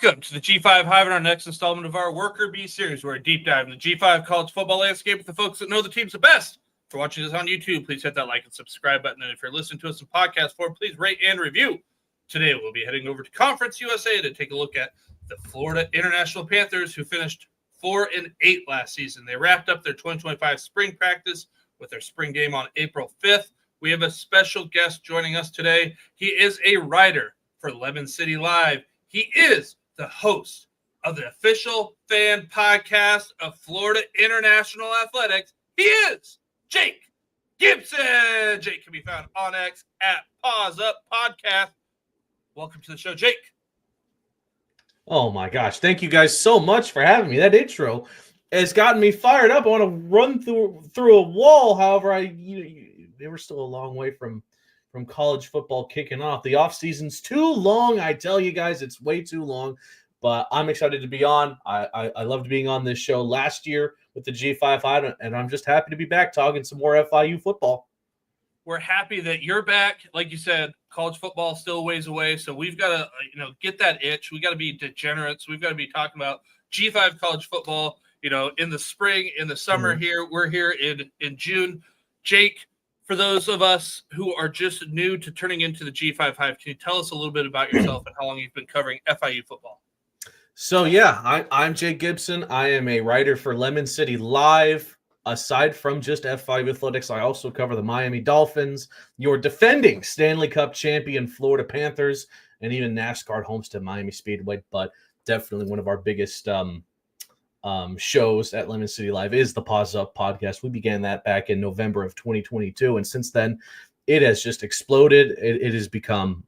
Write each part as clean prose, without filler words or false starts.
Welcome to the G5 Hive and our next installment of our Worker Bee series, where a deep dive in the G5 college football landscape with the folks that know the teams the best. If you're watching us on YouTube, please hit that like and subscribe button. And if you're listening to us in podcast form, please rate and review. Today, we'll be heading over to Conference USA to take a look at the Florida International Panthers, who finished 4-8 last season. They wrapped up their 2025 spring practice with their spring game on April 5th. We have a special guest joining us today. He is a writer for Lemon City Live. He is the host of the official fan podcast of Florida International Athletics. He is Jake Gibson. Jake can be found on X at Pause Up Podcast. Welcome to the show, Jake. Oh my gosh. Thank you guys so much for having me. That intro has gotten me fired up. I want to run through a wall. However, they were still a long way from college football kicking off. The off season's too long. I tell you guys, it's way too long, but I'm excited to be on. I loved being on this show last year with the G5, and I'm just happy to be back talking some more FIU football. We're happy that you're back. Like you said, college football is still a ways away, so we've got to get that itch. We got to be degenerates. We've got to be talking about G5 college football, in the spring, in the summer. Here we're here in June. Jake, for those of us who are just new to turning into the G5 Hive, can you tell us a little bit about yourself and how long you've been covering FIU football? So yeah, I'm Jake Gibson. I am a writer for Lemon City Live. Aside from just FIU athletics, I also cover the Miami Dolphins, your defending Stanley Cup champion Florida Panthers, and even NASCAR Homestead Miami Speedway. But definitely one of our biggest shows at Lemon City Live is the Pause Up podcast. We began that back in November of 2022, and since then, it has just exploded. It has become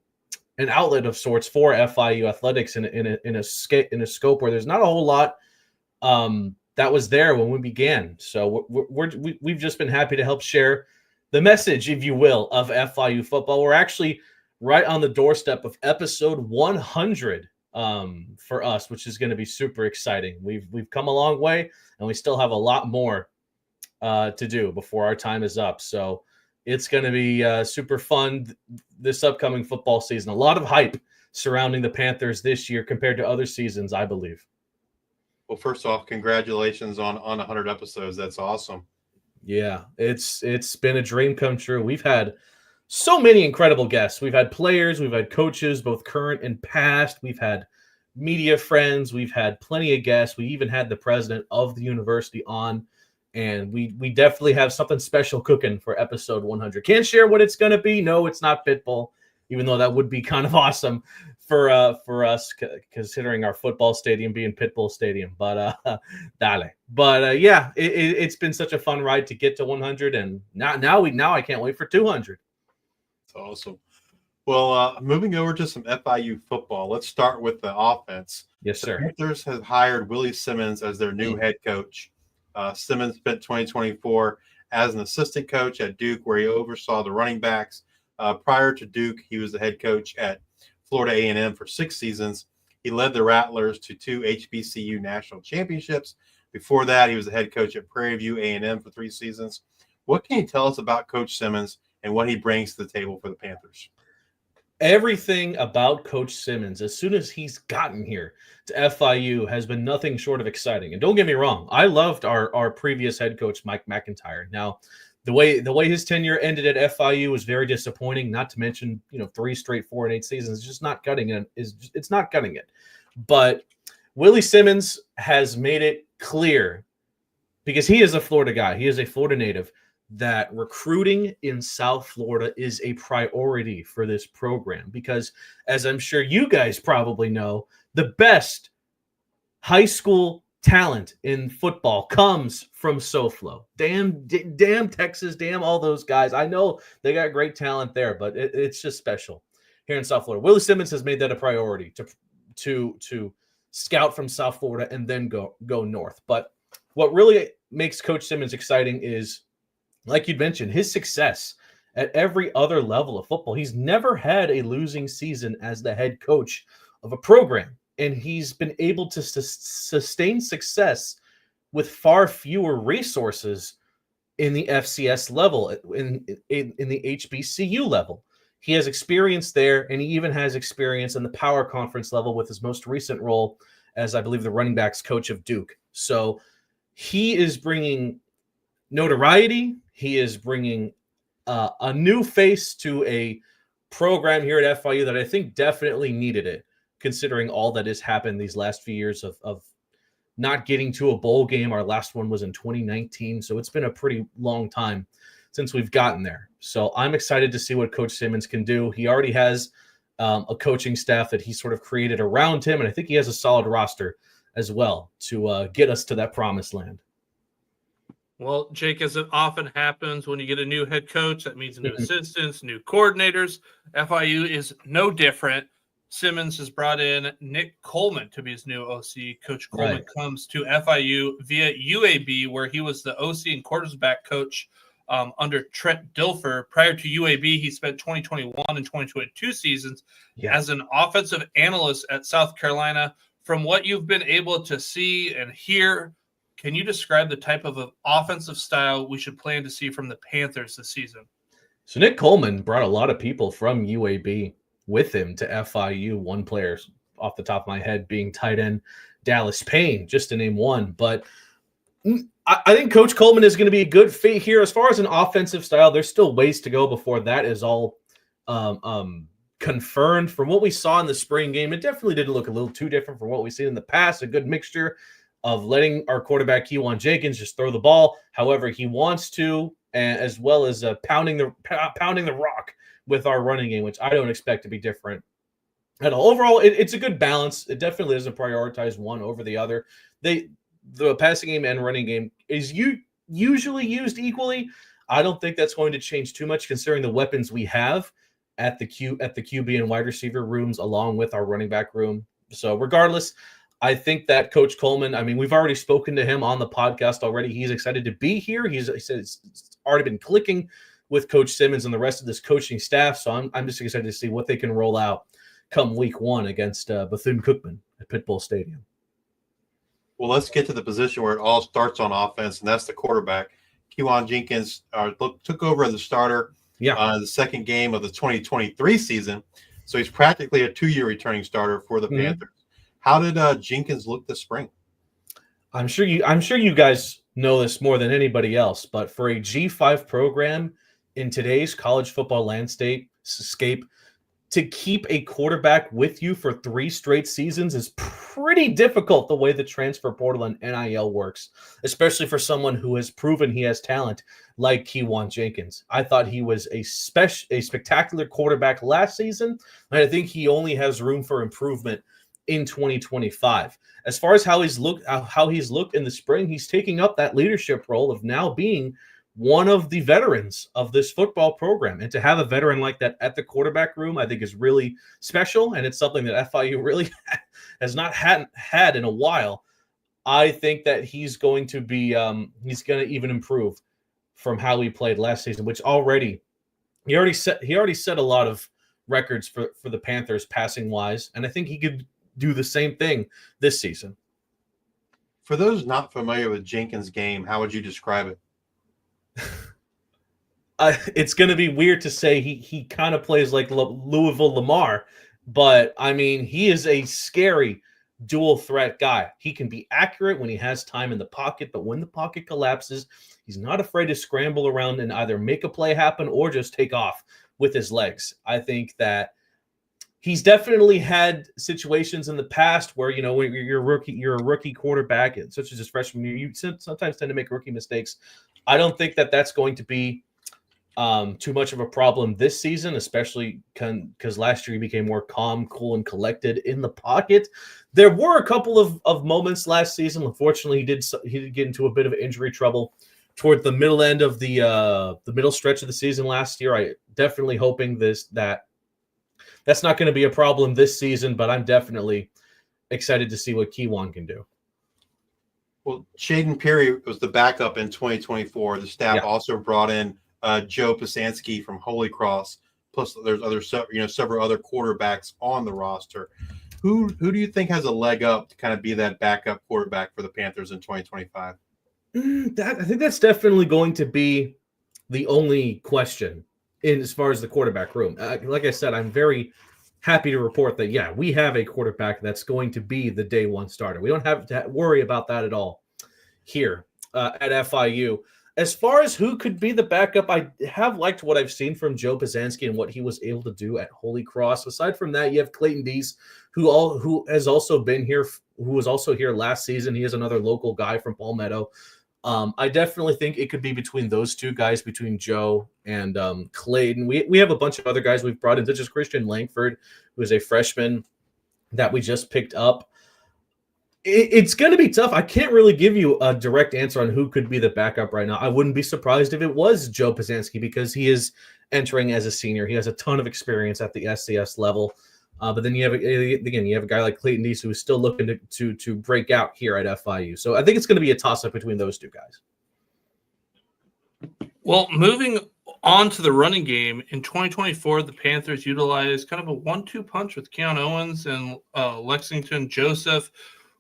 an outlet of sorts for FIU athletics in a scope where there's not a whole lot that was there when we began. So we've just been happy to help share the message, if you will, of FIU football. We're actually right on the doorstep of episode 100 for us, which is going to be super exciting. We've come a long way, and we still have a lot more to do before our time is up. So it's going to be super fun this upcoming football season. A lot of hype surrounding the Panthers this year compared to other seasons, I believe. Well, first off, congratulations on 100 episodes. That's awesome. Yeah, it's been a dream come true. We've had so many incredible guests. We've had players, we've had coaches, both current and past. We've had media friends. We've had plenty of guests. We even had the president of the university on, and we definitely have something special cooking for episode 100. Can't share what it's going to be. No, it's not Pitbull, even though that would be kind of awesome for us, considering our football stadium being Pitbull Stadium. But yeah, it's been such a fun ride to get to 100, and now I can't wait for 200. That's awesome. Well, moving over to some FIU football, let's start with the offense. Yes, sir. The Panthers have hired Willie Simmons as their new head coach. Simmons spent 2024 as an assistant coach at Duke, where he oversaw the running backs. Prior to Duke, he was the head coach at Florida A&M for 6 seasons. He led the Rattlers to 2 HBCU national championships. Before that, he was the head coach at Prairie View A&M for 3 seasons. What can you tell us about Coach Simmons and what he brings to the table for the Panthers? Everything about Coach Simmons, as soon as he's gotten here to FIU, has been nothing short of exciting. And don't get me wrong, I loved our previous head coach, Mike McIntyre. Now, the way his tenure ended at FIU was very disappointing. Not to mention, 3 straight 4-8 seasons. It's just not cutting it. It's not cutting it. But Willie Simmons has made it clear, because he is a Florida guy, he is a Florida native, that recruiting in South Florida is a priority for this program. Because, as I'm sure you guys probably know, the best high school talent in football comes from SoFlo. Damn Texas, damn all those guys. I know they got great talent there, but it's just special here in South Florida. Willie Simmons has made that a priority to scout from South Florida and then go north. But what really makes Coach Simmons exciting is, like you mentioned, his success at every other level of football. He's never had a losing season as the head coach of a program, and he's been able to sustain success with far fewer resources in the FCS level, in the HBCU level. he has experience there, and he even has experience in the power conference level with his most recent role as, I believe, the running backs coach of Duke. So he is bringing notoriety. He is bringing a new face to a program here at FIU that I think definitely needed it, considering all that has happened these last few years of not getting to a bowl game. Our last one was in 2019, so it's been a pretty long time since we've gotten there. So I'm excited to see what Coach Simmons can do. He already has a coaching staff that he sort of created around him, and I think he has a solid roster as well to get us to that promised land. Well, Jake, as it often happens when you get a new head coach, that means new assistants, new coordinators. FIU is no different. Simmons has brought in Nick Coleman to be his new OC. Coach Coleman comes to FIU via UAB, where he was the OC and quarterback coach under Trent Dilfer. Prior to UAB, he spent 2021 and 2022 seasons as an offensive analyst at South Carolina. From what you've been able to see and hear, can you describe the type of offensive style we should plan to see from the Panthers this season? So Nick Coleman brought a lot of people from UAB with him to FIU. One player off the top of my head being tight end Dallas Payne, just to name one. But I think Coach Coleman is going to be a good fit here. As far as an offensive style, there's still ways to go before that is all confirmed. From what we saw in the spring game, it definitely did look a little too different from what we've seen in the past. A good mixture of letting our quarterback Kewan Jenkins just throw the ball however he wants to, and as well as pounding the rock with our running game, which I don't expect to be different at all. Overall, it's a good balance. It definitely doesn't prioritize one over the other. The passing game and running game is usually used equally. I don't think that's going to change too much considering the weapons we have at the QB and wide receiver rooms along with our running back room. So regardless, I think that Coach Coleman, I mean, we've already spoken to him on the podcast already. He's excited to be here. He said it's already been clicking with Coach Simmons and the rest of this coaching staff. So I'm just excited to see what they can roll out come week 1 against Bethune-Cookman at Pitbull Stadium. Well, let's get to the position where it all starts on offense, and that's the quarterback. Kewan Jenkins took over as the starter the second game of the 2023 season. So he's practically a 2-year returning starter for the Panthers. How did Jenkins look this spring? I'm sure you guys know this more than anybody else, but for a G5 program in today's college football landscape, to keep a quarterback with you for 3 straight seasons is pretty difficult the way the transfer portal and NIL works, especially for someone who has proven he has talent like Kewan Jenkins. I thought he was a spectacular quarterback last season, and I think he only has room for improvement in 2025. As far as how he's looked in the spring, he's taking up that leadership role of now being one of the veterans of this football program. And to have a veteran like that at the quarterback room, I think is really special. And it's something that FIU really has not had in a while. I think that he's going to be, he's going to even improve from how he played last season, which he already set a lot of records for the Panthers passing wise. And I think he could do the same thing this season. For those not familiar with Jenkins' game, how would you describe it? It's going to be weird to say he kind of plays like Louisville Lamar, but I mean, he is a scary dual threat guy. He can be accurate when he has time in the pocket, but when the pocket collapses, he's not afraid to scramble around and either make a play happen or just take off with his legs. I think that he's definitely had situations in the past where, you know, when you're a rookie quarterback, such as his freshman year, you sometimes tend to make rookie mistakes. I don't think that that's going to be too much of a problem this season, especially because last year he became more calm, cool, and collected in the pocket. There were a couple of moments last season. Unfortunately, he did get into a bit of injury trouble toward the middle end of the middle stretch of the season last year. I definitely hoping that's not going to be a problem this season, but I'm definitely excited to see what Kewan can do. Well, Shaden Peary was the backup in 2024. The staff also brought in Joe Pasansky from Holy Cross. Plus, there's several other quarterbacks on the roster. Who do you think has a leg up to kind of be that backup quarterback for the Panthers in 2025? I think that's definitely going to be the only question in as far as the quarterback room. Like I said, I'm very happy to report that, yeah, we have a quarterback that's going to be the day one starter. We don't have to worry about that at all here at FIU. As far as who could be the backup, I have liked what I've seen from Joe Pazanski and what he was able to do at Holy Cross. Aside from that, you have Clayton Deese, who has also been here, who was also here last season. He is another local guy from Palmetto. I definitely think it could be between those two guys, between Joe and Clayton. We have a bunch of other guys we've brought in, such as Christian Langford, who is a freshman that we just picked up. It's going to be tough. I can't really give you a direct answer on who could be the backup right now. I wouldn't be surprised if it was Joe Pazanski because he is entering as a senior. He has a ton of experience at the SCS level. But then you have a guy like Clayton Deese who is still looking to break out here at FIU. So I think it's going to be a toss-up between those two guys. Well, moving on to the running game, in 2024, the Panthers utilized kind of a 1-2 punch with Keon Owens and Lexington Joseph.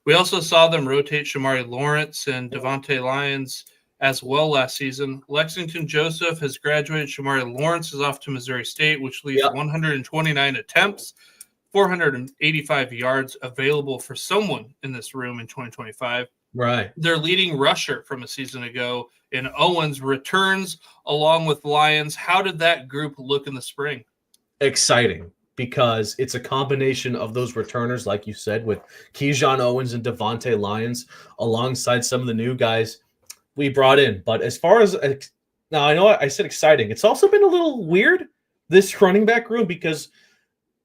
We also saw them rotate Shamari Lawrence and Devontae Lyons as well last season. Lexington Joseph has graduated. Shamari Lawrence is off to Missouri State, which leaves 129 attempts, 485 yards available for someone in this room in 2025. Right. Their leading rusher from a season ago in Owens returns along with Lyons. How did that group look in the spring? Exciting, because it's a combination of those returners, like you said, with Keyshawn Owens and Devontae Lyons alongside some of the new guys we brought in. But as far as now, I know I said exciting. It's also been a little weird, this running back room, because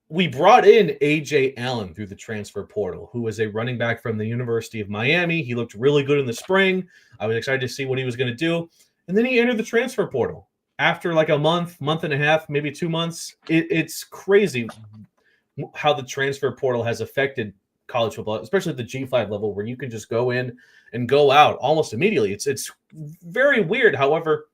we brought in A.J. Allen through the transfer portal, who was a running back from the University of Miami. He looked really good in the spring. I was excited to see what he was going to do. And then he entered the transfer portal after like a month and a half, maybe 2 months. It's crazy how the transfer portal has affected college football, especially at the G5 level, where you can just go in and go out almost immediately. It's very weird. However,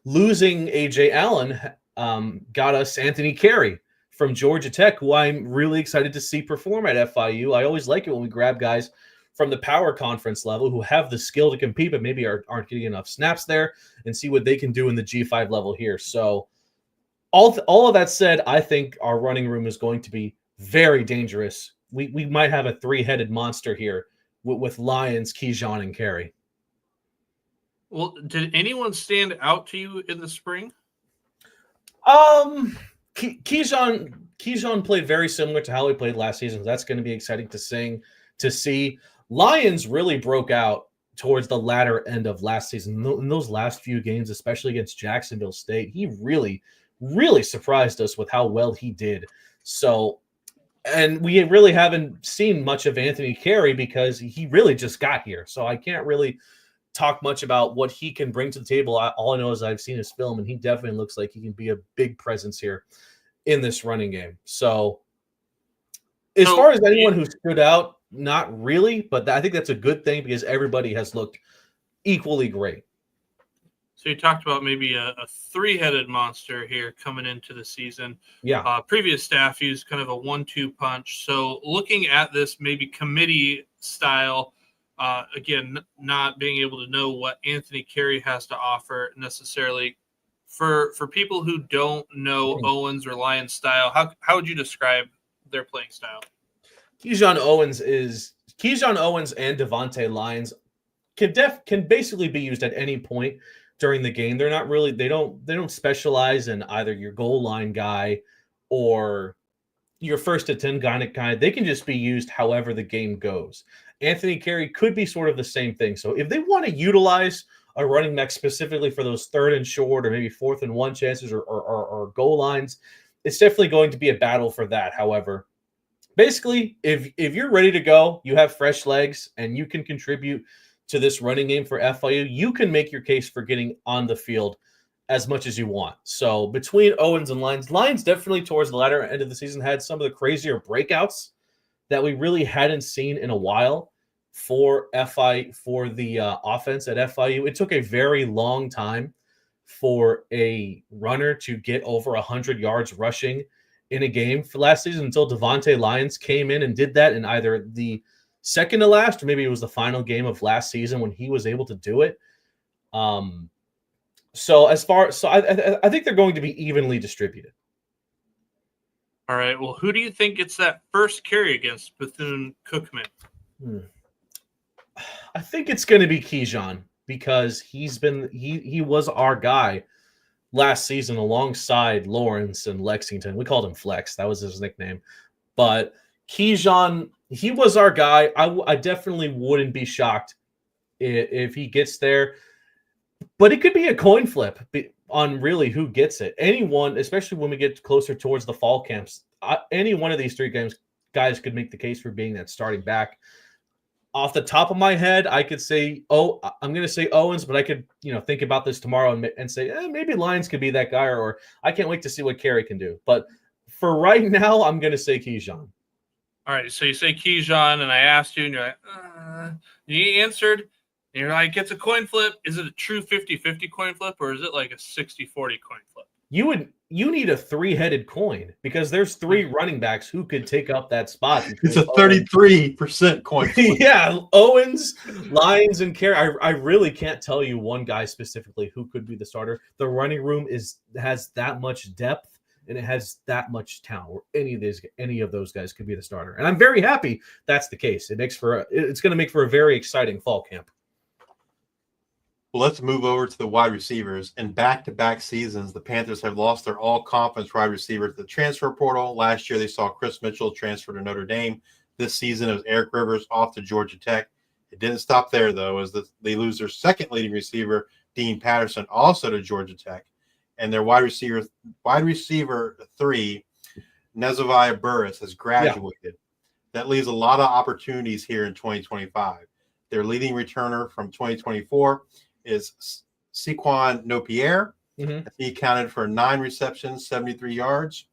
losing A.J. Allen got us Anthony Carey from Georgia Tech, who I'm really excited to see perform at FIU. I always like it when we grab guys from the power conference level who have the skill to compete, but maybe aren't getting enough snaps there, and see what they can do in the G5 level here. So all of that said, I think our running room is going to be very dangerous. We might have a three-headed monster here with Lyons, Keyshawn, and Carey. Well, did anyone stand out to you in the spring? Keyshawn played very similar to how he played last season. That's going to be exciting to see. Lyons really broke out towards the latter end of last season. In those last few games, especially against Jacksonville State, he really, really surprised us with how well he did. So, and we really haven't seen much of Anthony Carey because he really just got here. So I can't really talk much about what he can bring to the table. All I know is I've seen his film, and he definitely looks like he can be a big presence here in this running game. So as far as anyone who stood out, not really, but I think that's a good thing because everybody has looked equally great. So you talked about maybe a three-headed monster here coming into the season. Yeah. Previous staff used kind of a 1-2 punch. So looking at this maybe committee style, again, not being able to know what Anthony Carey has to offer necessarily. For people who don't know Owens or Lyons style, how would you describe their playing style? Keyshawn Owens and Devontae Lyons can basically be used at any point during the game. They're not really they don't specialize in either your goal line guy or your first to 10 guy. They can just be used however the game goes. Anthony Carey could be sort of the same thing. So if they want to utilize a running back specifically for those 3rd and short or maybe 4th and 1 chances or goal lines, it's definitely going to be a battle for that. However, basically, if you're ready to go, you have fresh legs, and you can contribute to this running game for FIU, you can make your case for getting on the field as much as you want. So between Owens and Lyons definitely towards the latter end of the season had some of the crazier breakouts that we really hadn't seen in a while for the offense at FIU. It took a very long time for a runner to get over 100 yards rushing in a game for last season until Devontae Lyons came in and did that in either the second to last or maybe it was the final game of last season when he was able to do it. So I think they're going to be evenly distributed. All right. Well, who do you think gets that first carry against Bethune-Cookman? I think it's going to be Keyshawn because he was our guy last season alongside Lawrence and Lexington. We called him Flex. That was his nickname. But Keyshawn, he was our guy. I definitely wouldn't be shocked if he gets there. But it could be a coin flip on really who gets it. Anyone, especially when we get closer towards the fall camps, any one of these three guys could make the case for being that starting back. Off the top of my head, I could say, I'm going to say Owens, but I could, think about this tomorrow and say, maybe Lyons could be that guy, or I can't wait to see what Carey can do. But for right now, I'm going to say Keyshawn. All right, so you say Keyshawn, and I asked you, and you're like, you answered, and you're like, it's a coin flip. Is it a true 50-50 coin flip, or is it like a 60-40 coin flip? You need a three-headed coin because there's three running backs who could take up that spot. It's a 33% coin flip. Yeah, Owens, Lyons, and Carey. I really can't tell you one guy specifically who could be the starter. The running room has that much depth and it has that much talent where any of those guys could be the starter. And I'm very happy that's the case. It's going to make for a very exciting fall camp. Well, let's move over to the wide receivers. In back-to-back seasons, the Panthers have lost their all-conference wide receiver to the transfer portal. Last year, they saw Chris Mitchell transfer to Notre Dame. This season, it was Eric Rivers off to Georgia Tech. It didn't stop there, though, as they lose their second leading receiver, Dean Patterson, also to Georgia Tech. And their wide receiver 3, Nezaviah Burris, has graduated. Yeah. That leaves a lot of opportunities here in 2025. Their leading returner from 2024 is Sequan Nopierre. Mm-hmm. He accounted for 9 receptions, 73 yards.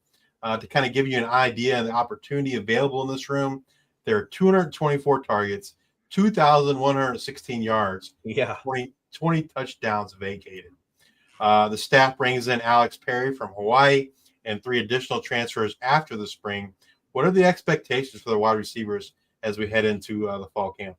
To kind of give you an idea of the opportunity available in this room, there are 224 targets, 2,116 yards, 20 touchdowns vacated. The staff brings in Alex Perry from Hawaii and 3 additional transfers after the spring. What are the expectations for the wide receivers as we head into the fall camp?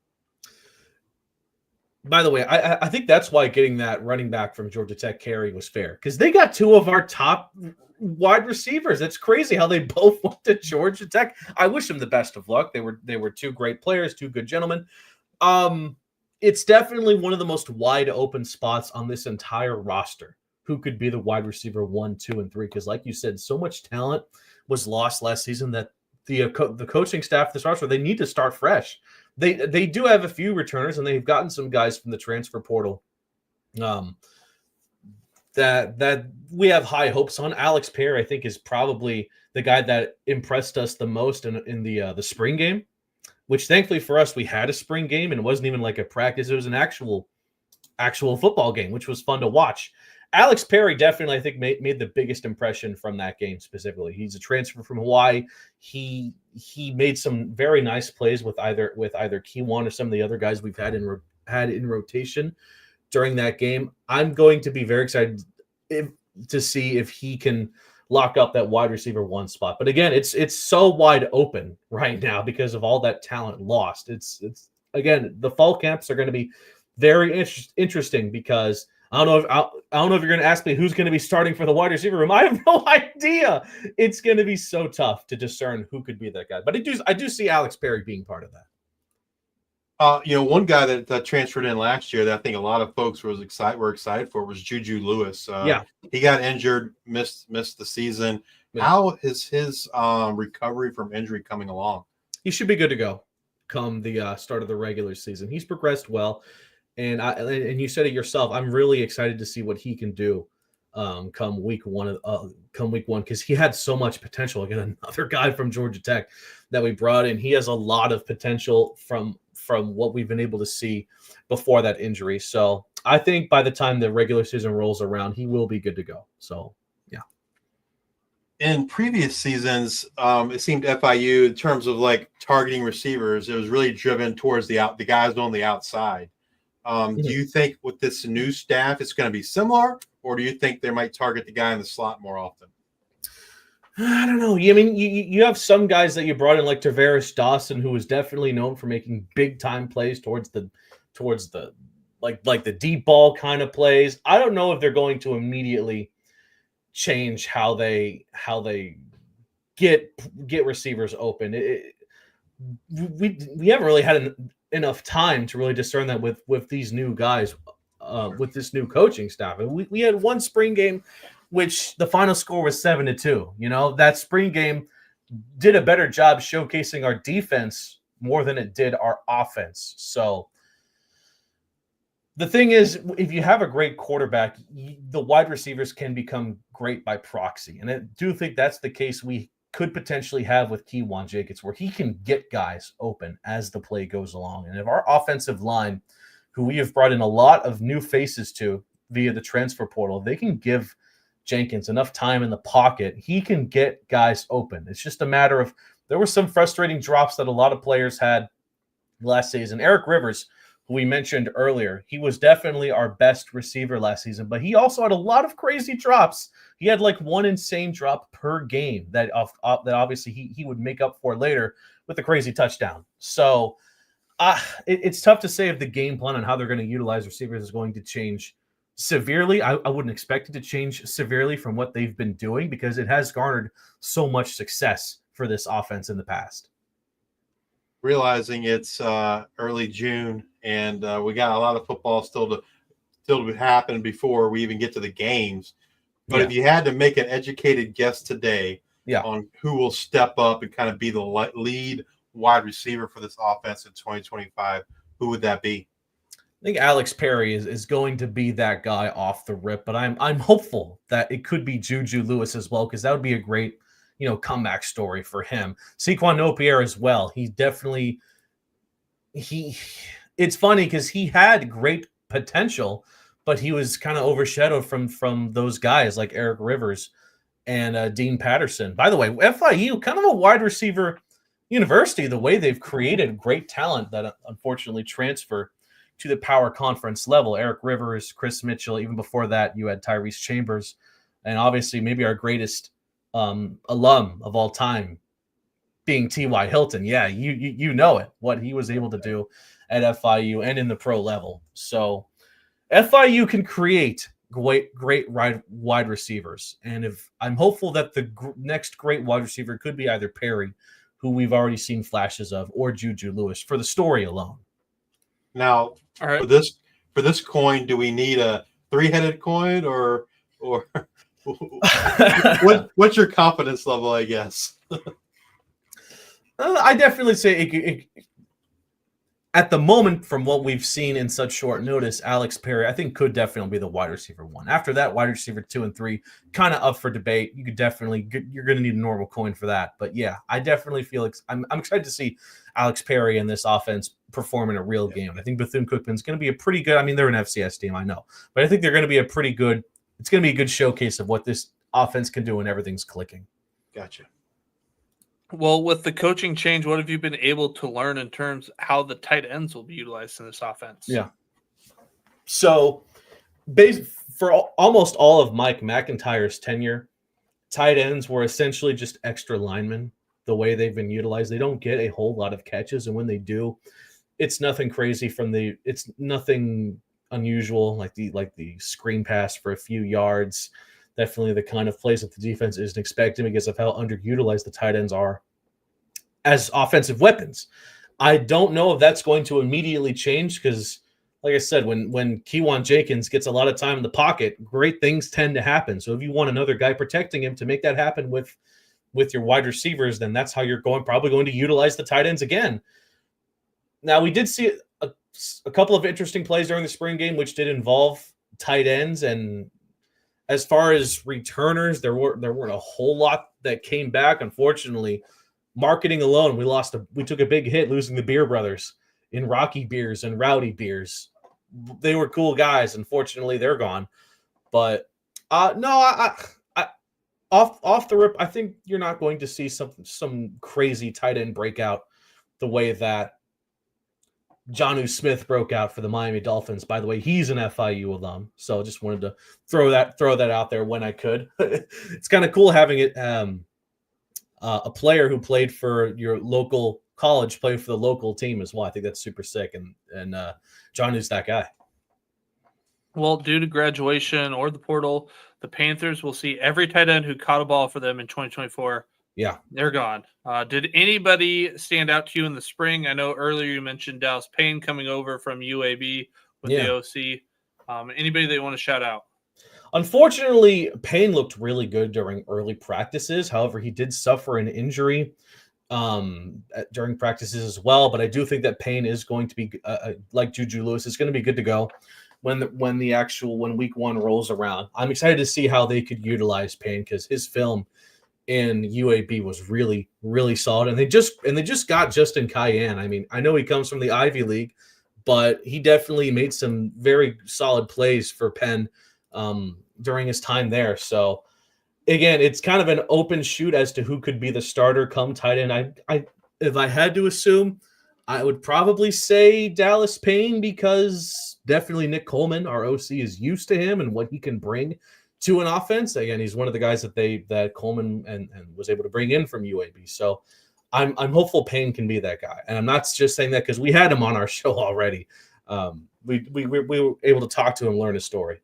By the way, I think that's why getting that running back from Georgia Tech, Carey, was fair because they got 2 of our top wide receivers. It's crazy how they both went to Georgia Tech. I wish them the best of luck. They were 2 great players, 2 good gentlemen. It's definitely one of the most wide open spots on this entire roster. Who could be the wide receiver 1, 2, and 3? Because, like you said, so much talent was lost last season that the coaching staff, this roster, they need to start fresh. They do have a few returners, and they've gotten some guys from the transfer portal that we have high hopes on. Alex Perry, I think, is probably the guy that impressed us the most in the spring game, which thankfully for us, we had a spring game, and it wasn't even like a practice. It was an actual football game, which was fun to watch. Alex Perry definitely, I think, made the biggest impression from that game specifically. He's a transfer from Hawaii. He made some very nice plays with either Keywan or some of the other guys we've had in rotation during that game. I'm going to be very excited to see if he can lock up that wide receiver 1 spot. But again, it's so wide open right now because of all that talent lost. It's again, the fall camps are going to be very interesting because I don't know if you're going to ask me who's going to be starting for the wide receiver room. I have no idea. It's going to be so tough to discern who could be that guy. But I do see Alex Perry being part of that. One guy that transferred in last year that I think a lot of folks were excited for was Juju Lewis. He got injured, missed the season. Yeah. How is his recovery from injury coming along? He should be good to go come the start of the regular season. He's progressed well. And you said it yourself. I'm really excited to see what he can do come week one because he had so much potential. Again, another guy from Georgia Tech that we brought in. He has a lot of potential from what we've been able to see before that injury. So I think by the time the regular season rolls around, he will be good to go. So yeah. In previous seasons, it seemed FIU in terms of like targeting receivers, it was really driven towards the guys on the outside. Do you think with this new staff, it's going to be similar, or do you think they might target the guy in the slot more often? I don't know. I mean, you have some guys that you brought in, like Tavares Dawson, who was definitely known for making big time plays towards the like the deep ball kind of plays. I don't know if they're going to immediately change how they get receivers open. We haven't really had enough time to really discern that with these new guys, with this new coaching staff. And we had one spring game, which the final score was 7-2. You know, that spring game did a better job showcasing our defense more than it did our offense. So the thing is, if you have a great quarterback, the wide receivers can become great by proxy. And I do think that's the case we could potentially have with Keywan Jacobs, where he can get guys open as the play goes along. And if our offensive line, who we have brought in a lot of new faces to via the transfer portal, they can give Jenkins enough time in the pocket, he can get guys open. It's just a matter of, there were some frustrating drops that a lot of players had last season. Eric Rivers, who we mentioned earlier, he was definitely our best receiver last season, but he also had a lot of crazy drops. He had like one insane drop per game that obviously he would make up for later with a crazy touchdown. So it's tough to say if the game plan on how they're going to utilize receivers is going to change severely. I wouldn't expect it to change severely from what they've been doing, because it has garnered so much success for this offense in the past. Realizing it's early June and we got a lot of football still to happen before we even get to the games. But if you had to make an educated guess today on who will step up and kind of be the lead wide receiver for this offense in 2025, who would that be? I think Alex Perry is going to be that guy off the rip, but I'm hopeful that it could be Juju Lewis as well, because that would be a great, comeback story for him. Saquon Nopierre as well. He definitely it's funny because he had great potential, but he was kind of overshadowed from those guys like Eric Rivers and Dean Patterson. By the way, FIU, kind of a wide receiver university, the way they've created great talent that unfortunately transfer to the power conference level. Eric Rivers, Chris Mitchell, even before that, you had Tyrese Chambers, and obviously maybe our greatest alum of all time being T.Y. Hilton. Yeah, you know it, what he was able to do at FIU and in the pro level. So FIU can create great wide receivers. And if I'm hopeful that the next great wide receiver could be either Perry, who we've already seen flashes of, or Juju Lewis for the story alone. Now, all right, for this coin, do we need a 3-headed coin or what's your confidence level, I guess? I definitely say at the moment, from what we've seen in such short notice, Alex Perry, I think, could definitely be the wide receiver 1. After that, wide receiver 2 and 3, kind of up for debate. You could definitely, you're going to need a normal coin for that. But yeah, I definitely feel like I'm excited to see Alex Perry and this offense perform in a real game. I think Bethune-Cookman's going to be a pretty good, they're an FCS team, I know. But I think they're going to be it's going to be a good showcase of what this offense can do when everything's clicking. Gotcha. Well, with the coaching change, what have you been able to learn in terms of how the tight ends will be utilized in this offense? Yeah. So, for almost all of Mike McIntyre's tenure, tight ends were essentially just extra linemen. The way they've been utilized, they don't get a whole lot of catches, and when they do, it's nothing crazy it's nothing unusual like the screen pass for a few yards. Definitely the kind of plays that the defense isn't expecting because of how underutilized the tight ends are as offensive weapons. I don't know if that's going to immediately change because, like I said, when Keywan Jacobs gets a lot of time in the pocket, great things tend to happen. So if you want another guy protecting him to make that happen with your wide receivers, then that's how you're probably going to utilize the tight ends again. Now, we did see a couple of interesting plays during the spring game, which did involve tight ends, and as far as returners, there weren't a whole lot that came back. Unfortunately, marketing alone, we took a big hit losing the Beer brothers in Rocky Beers and Rowdy Beers. They were cool guys. Unfortunately, they're gone. But no, I off the rip, I think you're not going to see some crazy tight end breakout the way that Jonnu Smith broke out for the Miami Dolphins. By the way, he's an FIU alum, so just wanted to throw that out there when I could. It's kind of cool having it a player who played for your local college played for the local team as well. I think that's super sick, and Jonnu's that guy. Well, due to graduation or the portal, the Panthers will see every tight end who caught a ball for them in 2024. Yeah. They're gone. Did anybody stand out to you in the spring? I know earlier you mentioned Dallas Payne coming over from UAB with the OC. Anybody that you want to shout out? Unfortunately, Payne looked really good during early practices. However, he did suffer an injury during practices as well. But I do think that Payne is going to be like Juju Lewis. It's going to be good to go when week one rolls around. I'm excited to see how they could utilize Payne because his film in UAB was really, really solid. And they just got Justin Cayenne. I mean, I know he comes from the Ivy League, but he definitely made some very solid plays for Penn during his time there. So again, it's kind of an open shoot as to who could be the starter come tight end. I if I had to assume, I would probably say Dallas Payne because definitely Nick Coleman, our OC, is used to him and what he can bring to an offense. Again, he's one of the guys that Coleman and was able to bring in from UAB. So I'm hopeful Payne can be that guy. And I'm not just saying that because we had him on our show already. We were able to talk to him, learn his story.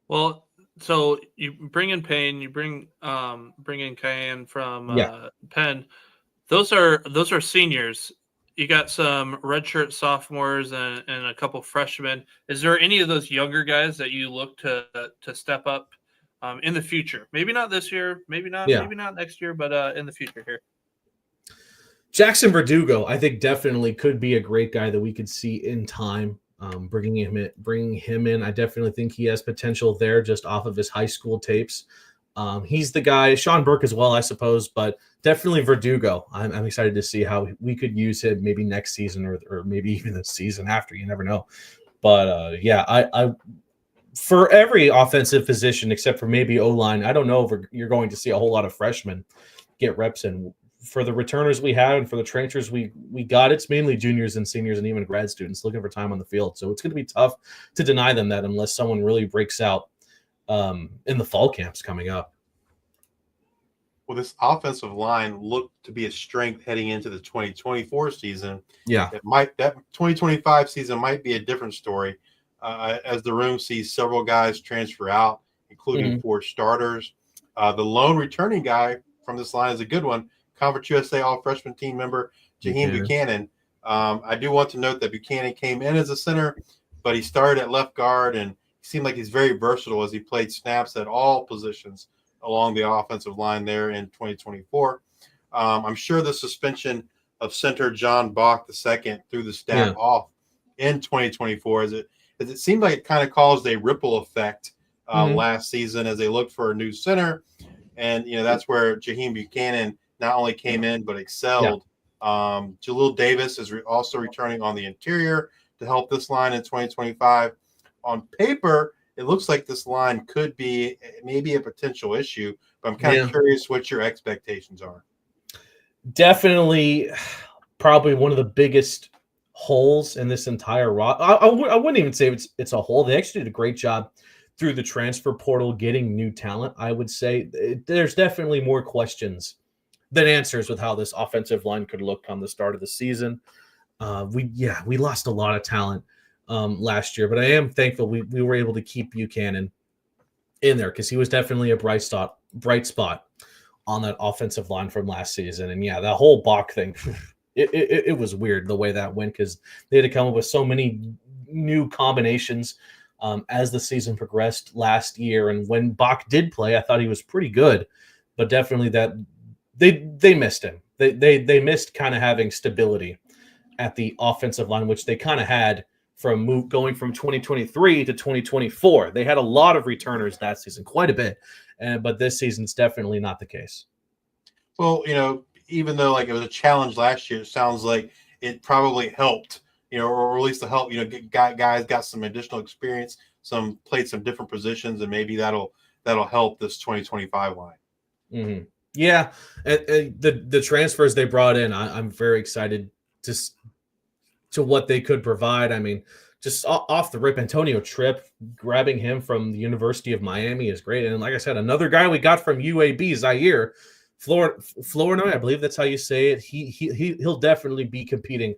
Well, so you bring in Payne, you bring in Cayenne from Penn. Those are seniors. You got some redshirt sophomores and a couple freshmen. Is there any of those younger guys that you look to step up in the future? Maybe not this year, maybe not next year, but in the future here. Jackson Verdugo, I think definitely could be a great guy that we could see in time. Bringing him in, I definitely think he has potential there just off of his high school tapes. He's the guy, Sean Burke as well, I suppose, but definitely Verdugo. I'm excited to see how we could use him maybe next season or maybe even the season after. You never know. But I for every offensive position except for maybe O-line, I don't know if you're going to see a whole lot of freshmen get reps in. For the returners we have and for the transfers we got, it's mainly juniors and seniors and even grad students looking for time on the field. So it's going to be tough to deny them that unless someone really breaks out in the fall camps coming up. Well, this offensive line looked to be a strength heading into the 2024 season. Yeah, that 2025 season might be a different story as the room sees several guys transfer out, including 4 starters. The lone returning guy from this line is a good one. Conference USA All-Freshman team member Jaheim Buchanan. I do want to note that Buchanan came in as a center, but he started at left guard, and he seemed like he's very versatile as he played snaps at all positions along the offensive line there in 2024. I'm sure the suspension of center John Bach II threw the staff off in 2024 as it seemed like it kind of caused a ripple effect last season as they looked for a new center. And, that's where Jaheim Buchanan not only came in, but excelled. Jalil Davis is also returning on the interior to help this line in 2025. On paper, it looks like this line could be maybe a potential issue, but I'm kind of curious what your expectations are. Definitely probably one of the biggest holes in this entire roster. I wouldn't even say it's a hole. They actually did a great job through the transfer portal getting new talent. I would say there's definitely more questions than answers with how this offensive line could look come the start of the season. We lost a lot of talent last year, but I am thankful we were able to keep Buchanan in there because he was definitely a bright spot on that offensive line from last season. And that whole Bach thing, it was weird the way that went because they had to come up with so many new combinations as the season progressed last year. And when Bach did play, I thought he was pretty good, but definitely that they missed him. They missed kind of having stability at the offensive line, which they kind of had from going from 2023 to 2024. They had a lot of returners that season, quite a bit, but this season's definitely not the case. Well, even though it was a challenge last year, it sounds like it probably helped, or at least to help, guys got some additional experience, played some different positions, and maybe that'll help this 2025 line. Mm-hmm. Yeah, the transfers they brought in, I'm very excited to what they could provide. I mean, just off the rip, Antonio Tripp, grabbing him from the University of Miami is great. And like I said, another guy we got from UAB, Zaire Florida, I believe that's how you say it. He'll definitely be competing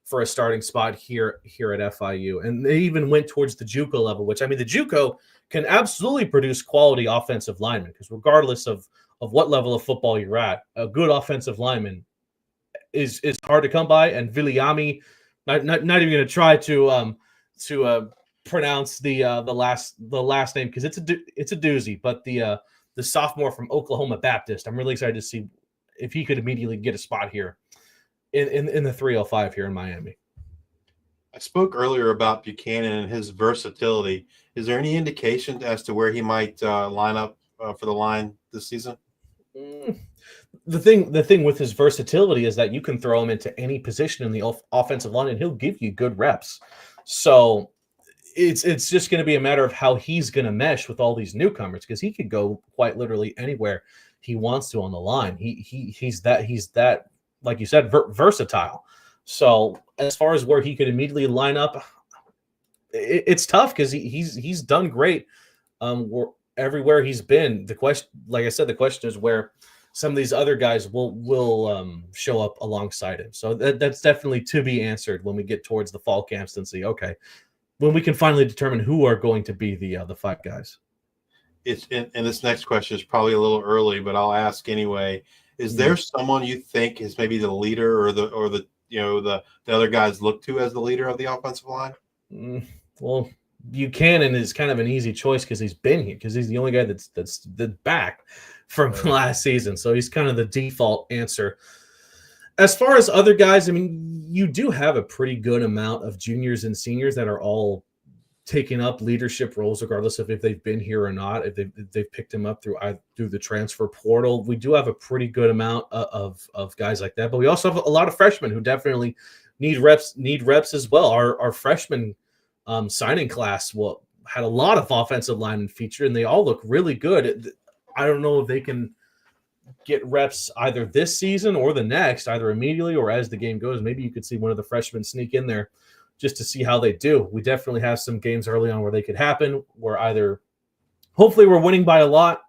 for a starting spot here at FIU. And they even went towards the JUCO level, which, I mean, the JUCO can absolutely produce quality offensive linemen, because regardless of what level of football you're at, a good offensive lineman is hard to come by. And Viliami, not even going to try to pronounce the last name, because it's a doozy. But the sophomore from Oklahoma Baptist, I'm really excited to see if he could immediately get a spot here in the 305 here in Miami. I spoke earlier about Buchanan and his versatility. Is there any indication as to where he might line up for the line this season? The thing with his versatility is that you can throw him into any position in the offensive line and he'll give you good reps. So it's just going to be a matter of how he's going to mesh with all these newcomers, because he could go quite literally anywhere he wants to on the line. He's that like you said, versatile. So as far as where he could immediately line up, it's tough, because he's done great everywhere he's been. The question, like I said, the question is where some of these other guys will show up alongside him. So that's definitely to be answered when we get towards the fall camps and see, okay, when we can finally determine who are going to be the 5 guys. And this next question is probably a little early, but I'll ask anyway. Is there someone you think is maybe the leader, or the other guys look to as the leader of the offensive line? Well, Buchanan is kind of an easy choice because he's been here, because he's the only guy that's back from last season. So he's kind of the default answer. As far as other guys, I mean, you do have a pretty good amount of juniors and seniors that are all taking up leadership roles, regardless of if they've been here or not, if they've picked them up through the transfer portal. We do have a pretty good amount of guys like that, but we also have a lot of freshmen who definitely need reps as well. Our freshman signing class had a lot of offensive linemen featured, and they all look really good. I don't know if they can get reps either this season or the next, either immediately or as the game goes. Maybe you could see one of the freshmen sneak in there just to see how they do. We definitely have some games early on where they could happen, where either hopefully we're winning by a lot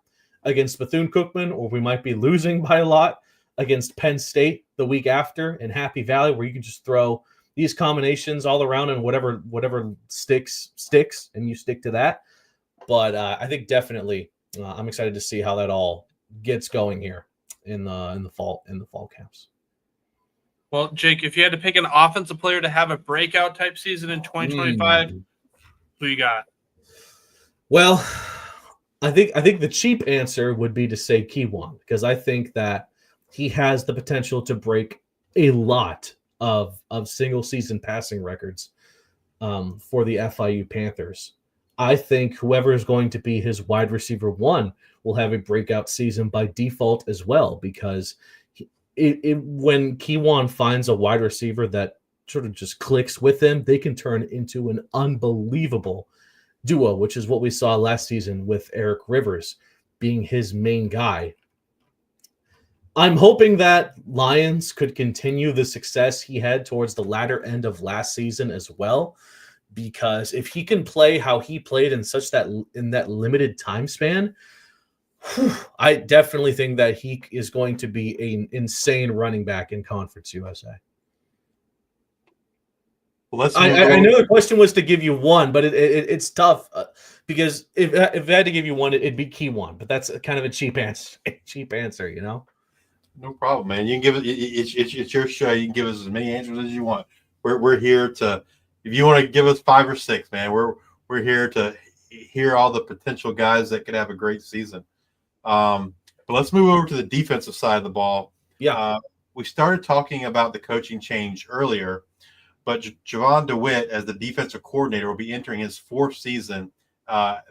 against Bethune-Cookman, or we might be losing by a lot against Penn State the week after in Happy Valley, where you can just throw these combinations all around and whatever sticks, and you stick to that. But I think definitely I'm excited to see how that all gets going here in the fall camps. Well, Jake, if you had to pick an offensive player to have a breakout type season in 2025, who you got? Well, I think the cheap answer would be to say Kiwan, because I think that he has the potential to break a lot of single season passing records for the FIU Panthers. I think whoever is going to be his wide receiver 1 will have a breakout season by default as well, because when Kiwan finds a wide receiver that sort of just clicks with him, they can turn into an unbelievable duo, which is what we saw last season with Eric Rivers being his main guy. I'm hoping that Lions could continue the success he had towards the latter end of last season as well, because if he can play how he played in that limited time span, I definitely think that he is going to be an insane running back in Conference USA. Well, I know the question was to give you one, but it's tough because if I had to give you one, it'd be Kiwan, but that's kind of a cheap answer, you know? No problem, man. You can give it. It's your show. You can give us as many answers as you want. We're here to. If you want to give us 5 or 6, man, we're here to hear all the potential guys that could have a great season. But let's move over to the defensive side of the ball. Yeah. We started talking about the coaching change earlier, but Javon DeWitt, as the defensive coordinator, will be entering his 4th season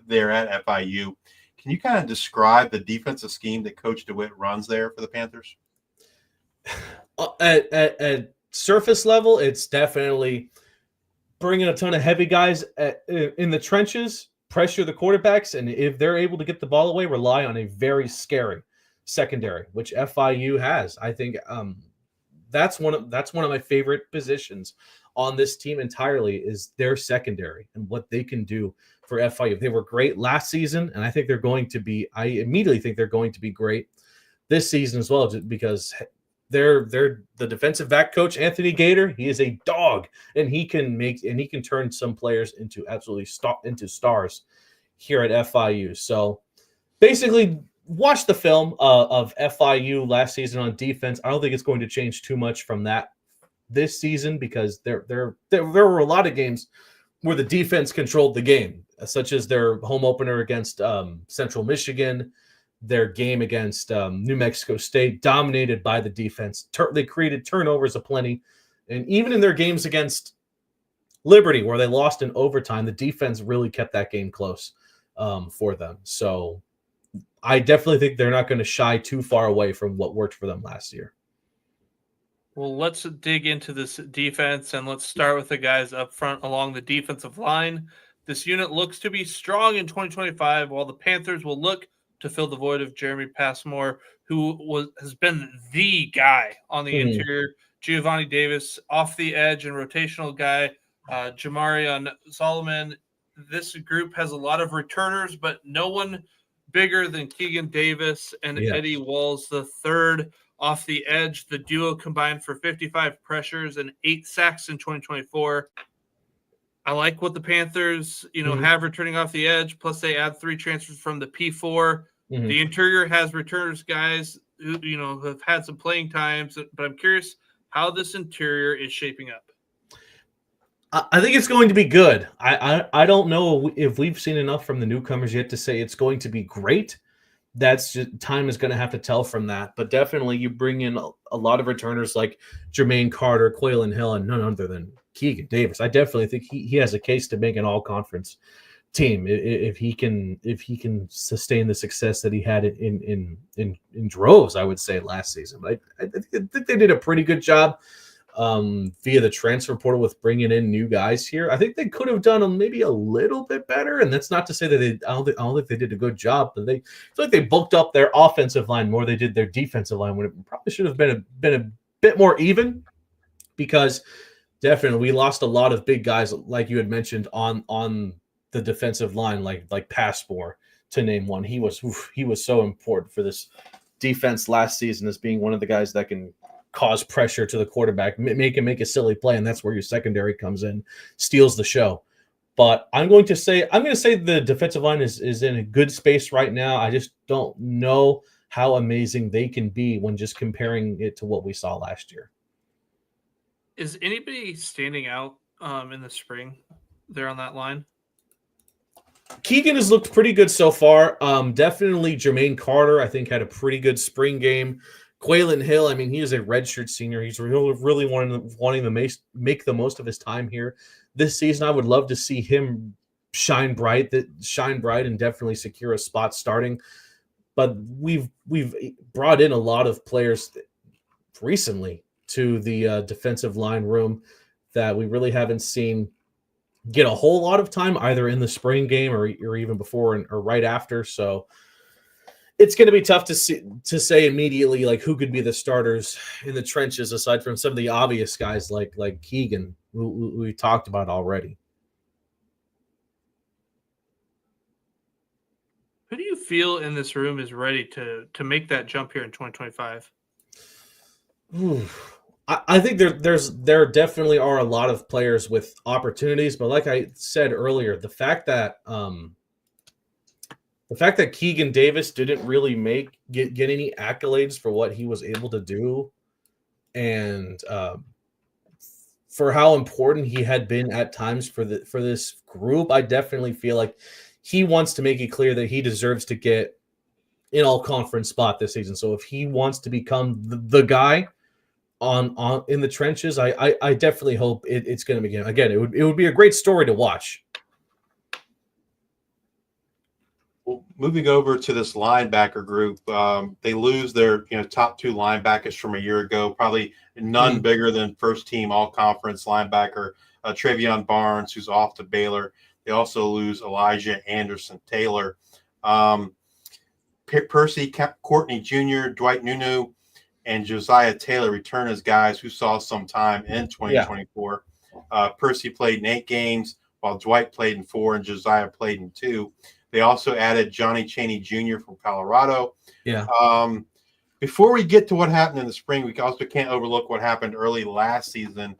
there at FIU. Can you kind of describe the defensive scheme that Coach DeWitt runs there for the Panthers? At surface level, it's definitely bringing a ton of heavy guys in the trenches, pressure the quarterbacks, and if they're able to get the ball away, rely on a very scary secondary, which FIU has. I think that's one of my favorite positions on this team entirely, is their secondary and what they can do for FIU. They were great last season, and I immediately think they're going to be great this season as well, just because they're the defensive back coach, Anthony Gator. He is a dog, and he can turn some players into absolutely into stars here at FIU. So basically, watch the film of FIU last season on defense. I don't think it's going to change too much from that this season, because there were a lot of games where the defense controlled the game, such as their home opener against Central Michigan, their game against New Mexico State, dominated by the defense. They created turnovers aplenty. And even in their games against Liberty, where they lost in overtime, the defense really kept that game close for them. So I definitely think they're not going to shy too far away from what worked for them last year. Well, let's dig into this defense, and let's start with the guys up front along the defensive line. This unit looks to be strong in 2025, while the Panthers will look to fill the void of Jeremy Passmore, who has been the guy on the interior. Giovanni Davis off the edge and rotational guy. Jamarion Solomon. This group has a lot of returners, but no one bigger than Keegan Davis and Eddie Walls the third off the edge. The duo combined for 55 pressures and 8 sacks in 2024. I like what the Panthers, have returning off the edge. Plus, they add 3 transfers from the P4. The interior has returners, guys who have had some playing times. But I'm curious how this interior is shaping up. I think it's going to be good. I don't know if we've seen enough from the newcomers yet to say it's going to be great. That's just, time is going to have to tell from that. But definitely you bring in a lot of returners like Jermaine Carter, Quaylen Hill, and none other than Keegan Davis. I definitely think he has a case to make an all-conference team if he can sustain the success that he had in droves, I would say, last season. But I think they did a pretty good job via the transfer portal with bringing in new guys here. I think they could have done maybe a little bit better, and that's not to say that I don't think they did a good job, but they feel like they bulked up their offensive line more than they did their defensive line, when it probably should have been a bit more even, because definitely we lost a lot of big guys, like you had mentioned, on the defensive line, like Passmore, to name one. He was so important for this defense last season as being one of the guys that can cause pressure to the quarterback, make a silly play, and that's where your secondary comes in, steals the show. But I'm going to say the defensive line is in a good space right now. I just don't know how amazing they can be when just comparing it to what we saw last year. Is anybody standing out in the spring there on that line? Keegan has looked pretty good so far. Definitely Jermaine Carter, I think, had a pretty good spring game. Quaylen Hill, I mean, he is a redshirt senior. He's really wanting to make the most of his time here this season. I would love to see him shine bright and definitely secure a spot starting. But we've brought in a lot of players recently to the defensive line room that we really haven't seen get a whole lot of time, either in the spring game or even before or right after. So it's going to be tough to say immediately like who could be the starters in the trenches, aside from some of the obvious guys like Keegan, who we talked about already. Who do you feel in this room is ready to make that jump here in 2025? I think there definitely are a lot of players with opportunities, but like I said earlier, the fact that Keegan Davis didn't really get any accolades for what he was able to do, and for how important he had been at times for this group, I definitely feel like he wants to make it clear that he deserves to get an all-conference spot this season. So if he wants to become the guy on in the trenches, I definitely hope it's going to begin. Again, it would be a great story to watch. Well, moving over to this linebacker group, they lose their top 2 linebackers from a year ago. Probably none bigger than first-team all-conference linebacker Travion Barnes, who's off to Baylor. They also lose Elijah Anderson Taylor, Percy Courtney Jr., Dwight Nunu, and Josiah Taylor return as guys who saw some time in 2024. Percy played in 8 games, while Dwight played in 4 and Josiah played in 2. They also added Johnny Chaney Jr. from Colorado. Before we get to what happened in the spring, we also can't overlook what happened early last season,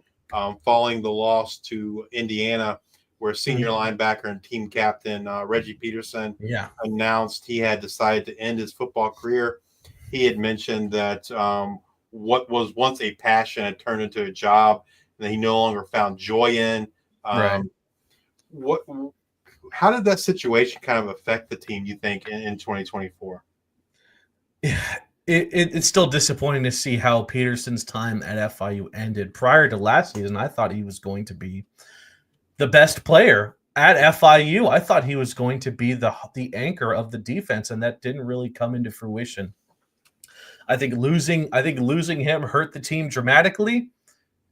following the loss to Indiana, where senior linebacker and team captain Reggie Peterson announced he had decided to end his football career. He had mentioned that what was once a passion had turned into a job that he no longer found joy in. Right. How did that situation kind of affect the team, you think, in 2024? It's still disappointing to see how Peterson's time at FIU ended. Prior to last season, I thought he was going to be the best player at FIU. I thought he was going to be the anchor of the defense, and that didn't really come into fruition. I think losing him hurt the team dramatically,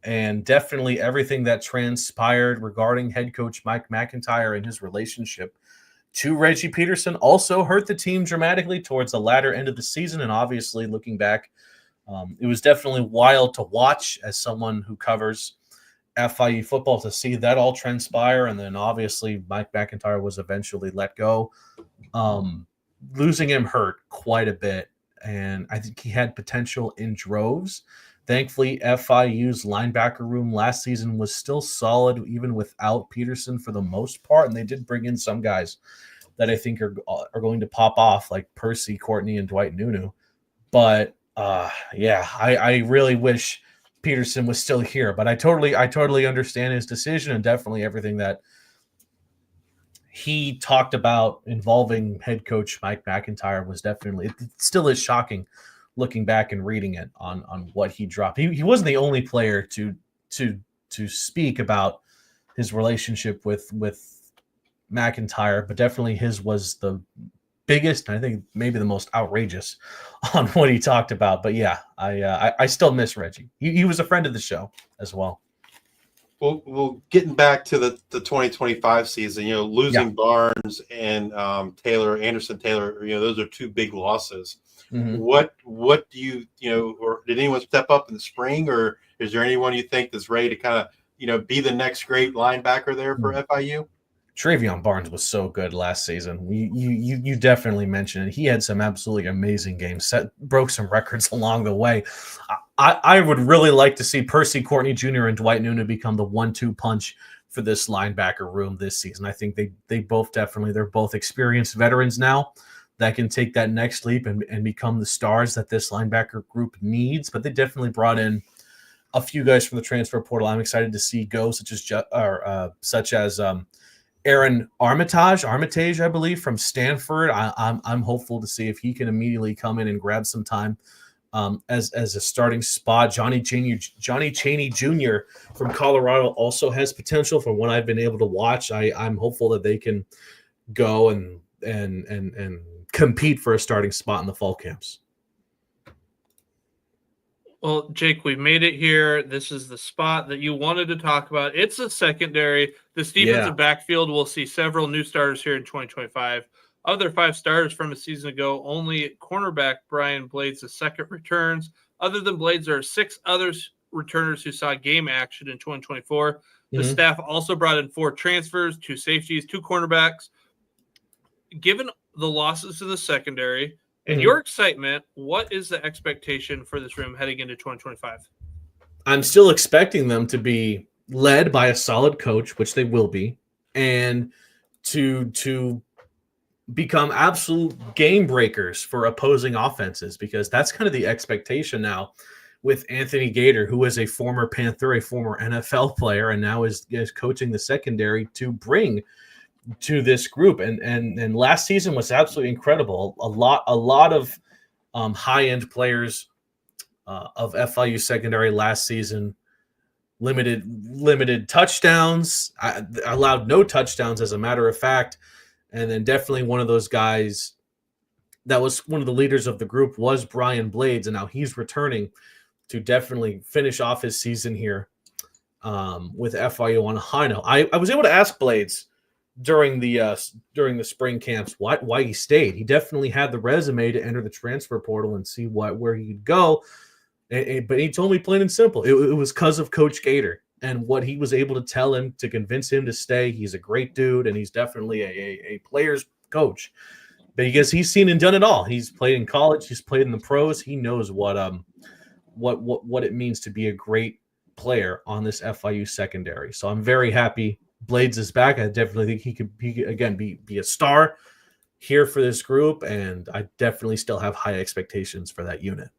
and definitely everything that transpired regarding head coach Mike McIntyre and his relationship to Reggie Peterson also hurt the team dramatically towards the latter end of the season. And obviously, looking back, it was definitely wild to watch as someone who covers FIU football to see that all transpire. And then obviously Mike McIntyre was eventually let go. Losing him hurt quite a bit. And I think he had potential in droves. Thankfully, FIU's linebacker room last season was still solid, even without Peterson for the most part. And they did bring in some guys that I think are going to pop off, like Percy, Courtney, and Dwight Nunu. But I really wish Peterson was still here. But I totally understand his decision, and definitely everything that he talked about involving head coach Mike McIntyre was definitely, it still is shocking looking back and reading it on what he dropped. He wasn't the only player to speak about his relationship with McIntyre, but definitely his was the biggest, and I think maybe the most outrageous on what he talked about. But yeah, I still miss Reggie. He was a friend of the show as well. Well, getting back to the 2025 season, losing Barnes and Anderson Taylor, those are two big losses. Mm-hmm. What do you or did anyone step up in the spring, or is there anyone you think that's ready to kind of be the next great linebacker there for FIU? Travion Barnes was so good last season. You definitely mentioned it. He had some absolutely amazing games. Broke some records along the way. I would really like to see Percy Courtney Jr. and Dwight Nunu become the 1-2 punch for this linebacker room this season. I think they're both experienced veterans now that can take that next leap and become the stars that this linebacker group needs. But they definitely brought in a few guys from the transfer portal I'm excited to see go, such as Aaron Armitage, I believe, from Stanford. I'm hopeful to see if he can immediately come in and grab some time as a starting spot. Johnny Chaney Jr. from Colorado also has potential from what I've been able to watch. I'm hopeful that they can go and compete for a starting spot in the fall camps. Well, Jake, we've made it here. This is the spot that you wanted to talk about. It's a secondary. This defensive backfield will see several new starters here in 2025. Of their 5 starters from a season ago, only cornerback Brian Blades' second returns. Other than Blades, there are 6 others returners who saw game action in 2024. The staff also brought in 4 transfers, 2 safeties, 2 cornerbacks. Given the losses to the secondary and your excitement, what is the expectation for this room heading into 2025? I'm still expecting them to be led by a solid coach, which they will be, and to become absolute game breakers for opposing offenses, because that's kind of the expectation now with Anthony Gator, who is a former Panther, a former NFL player, and now is coaching the secondary to bring to this group. And last season was absolutely incredible. A lot of high-end players of FIU secondary last season. Limited touchdowns, allowed no touchdowns as a matter of fact. And then definitely one of those guys that was one of the leaders of the group was Brian Blades, and now he's returning to definitely finish off his season here with FIU on a high note. I was able to ask Blades during the spring camps why he stayed. He definitely had the resume to enter the transfer portal and see where he could go, but he told me plain and simple it was because of Coach Gator and what he was able to tell him to convince him to stay. He's a great dude, and he's definitely a player's coach. because he's seen and done it all. He's played in college, he's played in the pros. He knows what it means to be a great player on this FIU secondary. So I'm very happy Blades is back. I definitely think he could again be a star here for this group, and I definitely still have high expectations for that unit.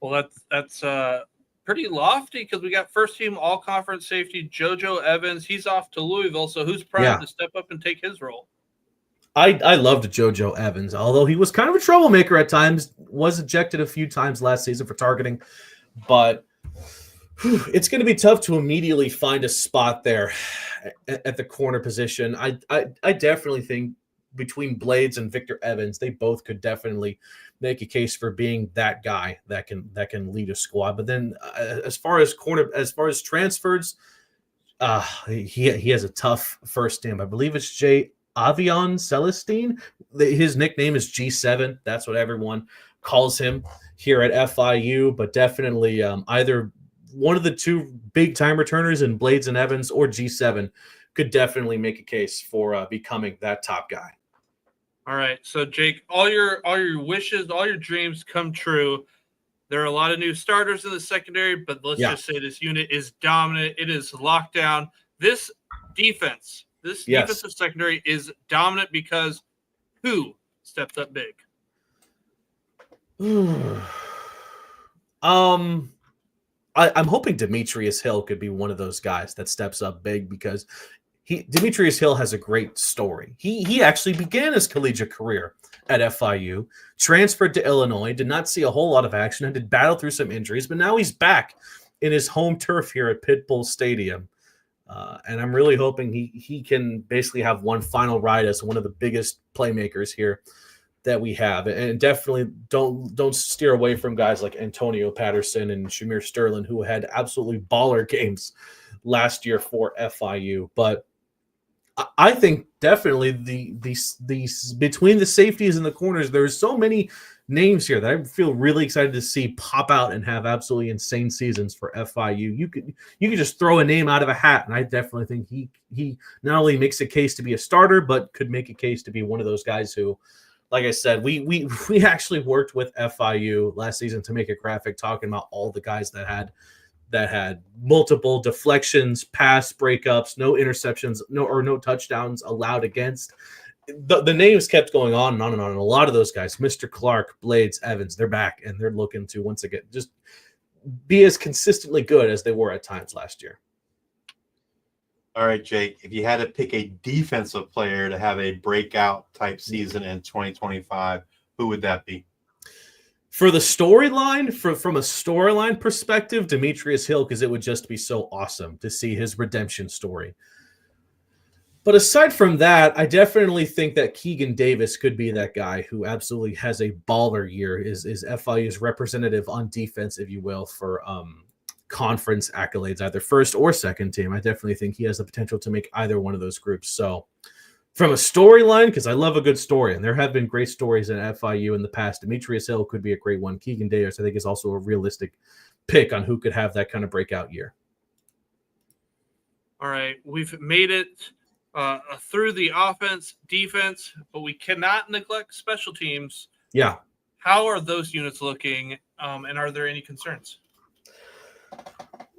Well, that's pretty lofty because we got first team all conference safety JoJo Evans. He's off to Louisville, so who's primed to step up and take his role? I loved JoJo Evans, although he was kind of a troublemaker at times, was ejected a few times last season for targeting, but it's going to be tough to immediately find a spot there at the corner position. I definitely think between Blades and Victor Evans, they both could definitely make a case for being that guy that can lead a squad. But then as far as transfers, he has a tough first name. I believe it's Jay Avion Celestine. His nickname is G7. That's what everyone calls him here at FIU. But definitely either one of the two big-time returners in Blades and Evans or G7 could definitely make a case for becoming that top guy. All right, so Jake, all your wishes, all your dreams come true. There are a lot of new starters in the secondary, but let's just say this unit is dominant. It is locked down. This defensive secondary is dominant because who stepped up big? I'm hoping Demetrius Hill could be one of those guys that steps up big because Demetrius Hill has a great story. He actually began his collegiate career at FIU, transferred to Illinois, did not see a whole lot of action, and did battle through some injuries, but now he's back in his home turf here at Pit Bull Stadium. And I'm really hoping he can basically have one final ride as one of the biggest playmakers here that we have. And definitely don't steer away from guys like Antonio Patterson and Shamir Sterling, who had absolutely baller games last year for FIU. But I think definitely these between the safeties and the corners, there's so many names here that I feel really excited to see pop out and have absolutely insane seasons for FIU. You could just throw a name out of a hat, and I definitely think he not only makes a case to be a starter, but could make a case to be one of those guys who, like I said, we actually worked with FIU last season to make a graphic talking about all the guys that had multiple deflections, pass breakups, no interceptions, no touchdowns allowed against. The names kept going on and on and on. And a lot of those guys, Mr. Clark, Blades, Evans, they're back and they're looking to once again just be as consistently good as they were at times last year. All right, Jake, if you had to pick a defensive player to have a breakout type season in 2025, who would that be? For the storyline, from a storyline perspective, Demetrius Hill, because it would just be so awesome to see his redemption story. But aside from that, I definitely think that Keegan Davis could be that guy who absolutely has a baller year, is FIU's representative on defense, if you will, for conference accolades, either first or second team. I definitely think he has the potential to make either one of those groups. So from a storyline, because I love a good story, and there have been great stories in FIU in the past, Demetrius Hill could be a great one. Keegan Davis, I think, is also a realistic pick on who could have that kind of breakout year. All right, we've made it through the offense, defense, but we cannot neglect special teams. Yeah. How are those units looking, and are there any concerns?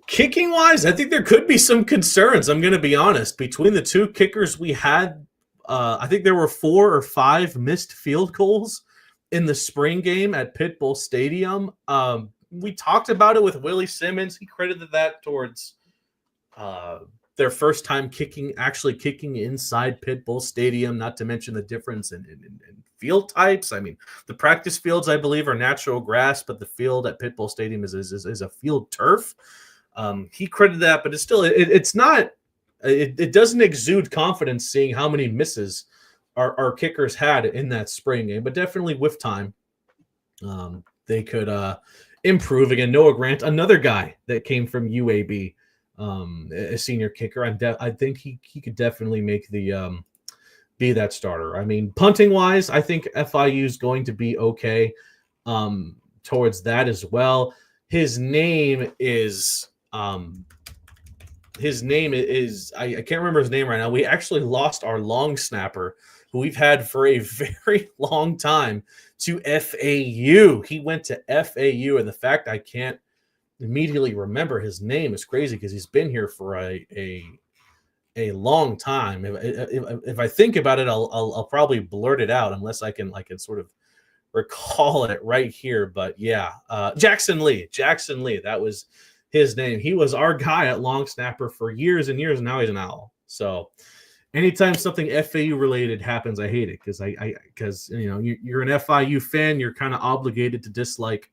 Kicking wise, I think there could be some concerns. I'm going to be honest. Between the two kickers we had, I think there were 4 or 5 missed field goals in the spring game at Pit Bull Stadium. We talked about it with Willie Simmons. He credited that towards their first time kicking inside Pit Bull Stadium, not to mention the difference in field types. I mean, the practice fields, I believe, are natural grass, but the field at Pit Bull Stadium is a field turf. He credited that, but it's still, it's not, it doesn't exude confidence seeing how many misses our kickers had in that spring game, but definitely with time, they could improve. Again, Noah Grant, another guy that came from UAB, a senior kicker. I think he could definitely make the be that starter. I mean, punting wise, I think FIU is going to be okay towards that as well. His name is I can't remember his name right now. We actually lost our long snapper who we've had for a very long time, to FAU. He went to FAU, and the fact I can't immediately remember his name is crazy because he's been here for a long time. If I think about it, I'll probably blurt it out unless I can sort of recall it right here. But yeah, Jackson Lee, that was his name. He was our guy at long snapper for years and years, and now he's an Owl. So anytime something FAU related happens, I hate it because you're an FIU fan, you're kind of obligated to dislike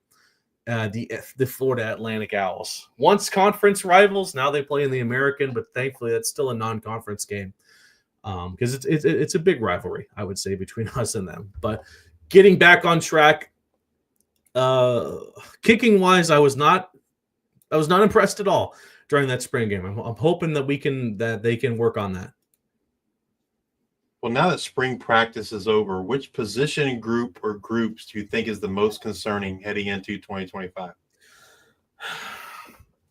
the Florida Atlantic Owls. Once conference rivals, now they play in the American, but thankfully that's still a non-conference game because it's a big rivalry, I would say, between us and them. But getting back on track, kicking wise, I was not impressed at all during that spring game. I'm hoping that they can work on that. Well, now that spring practice is over, which position group or groups do you think is the most concerning heading into 2025?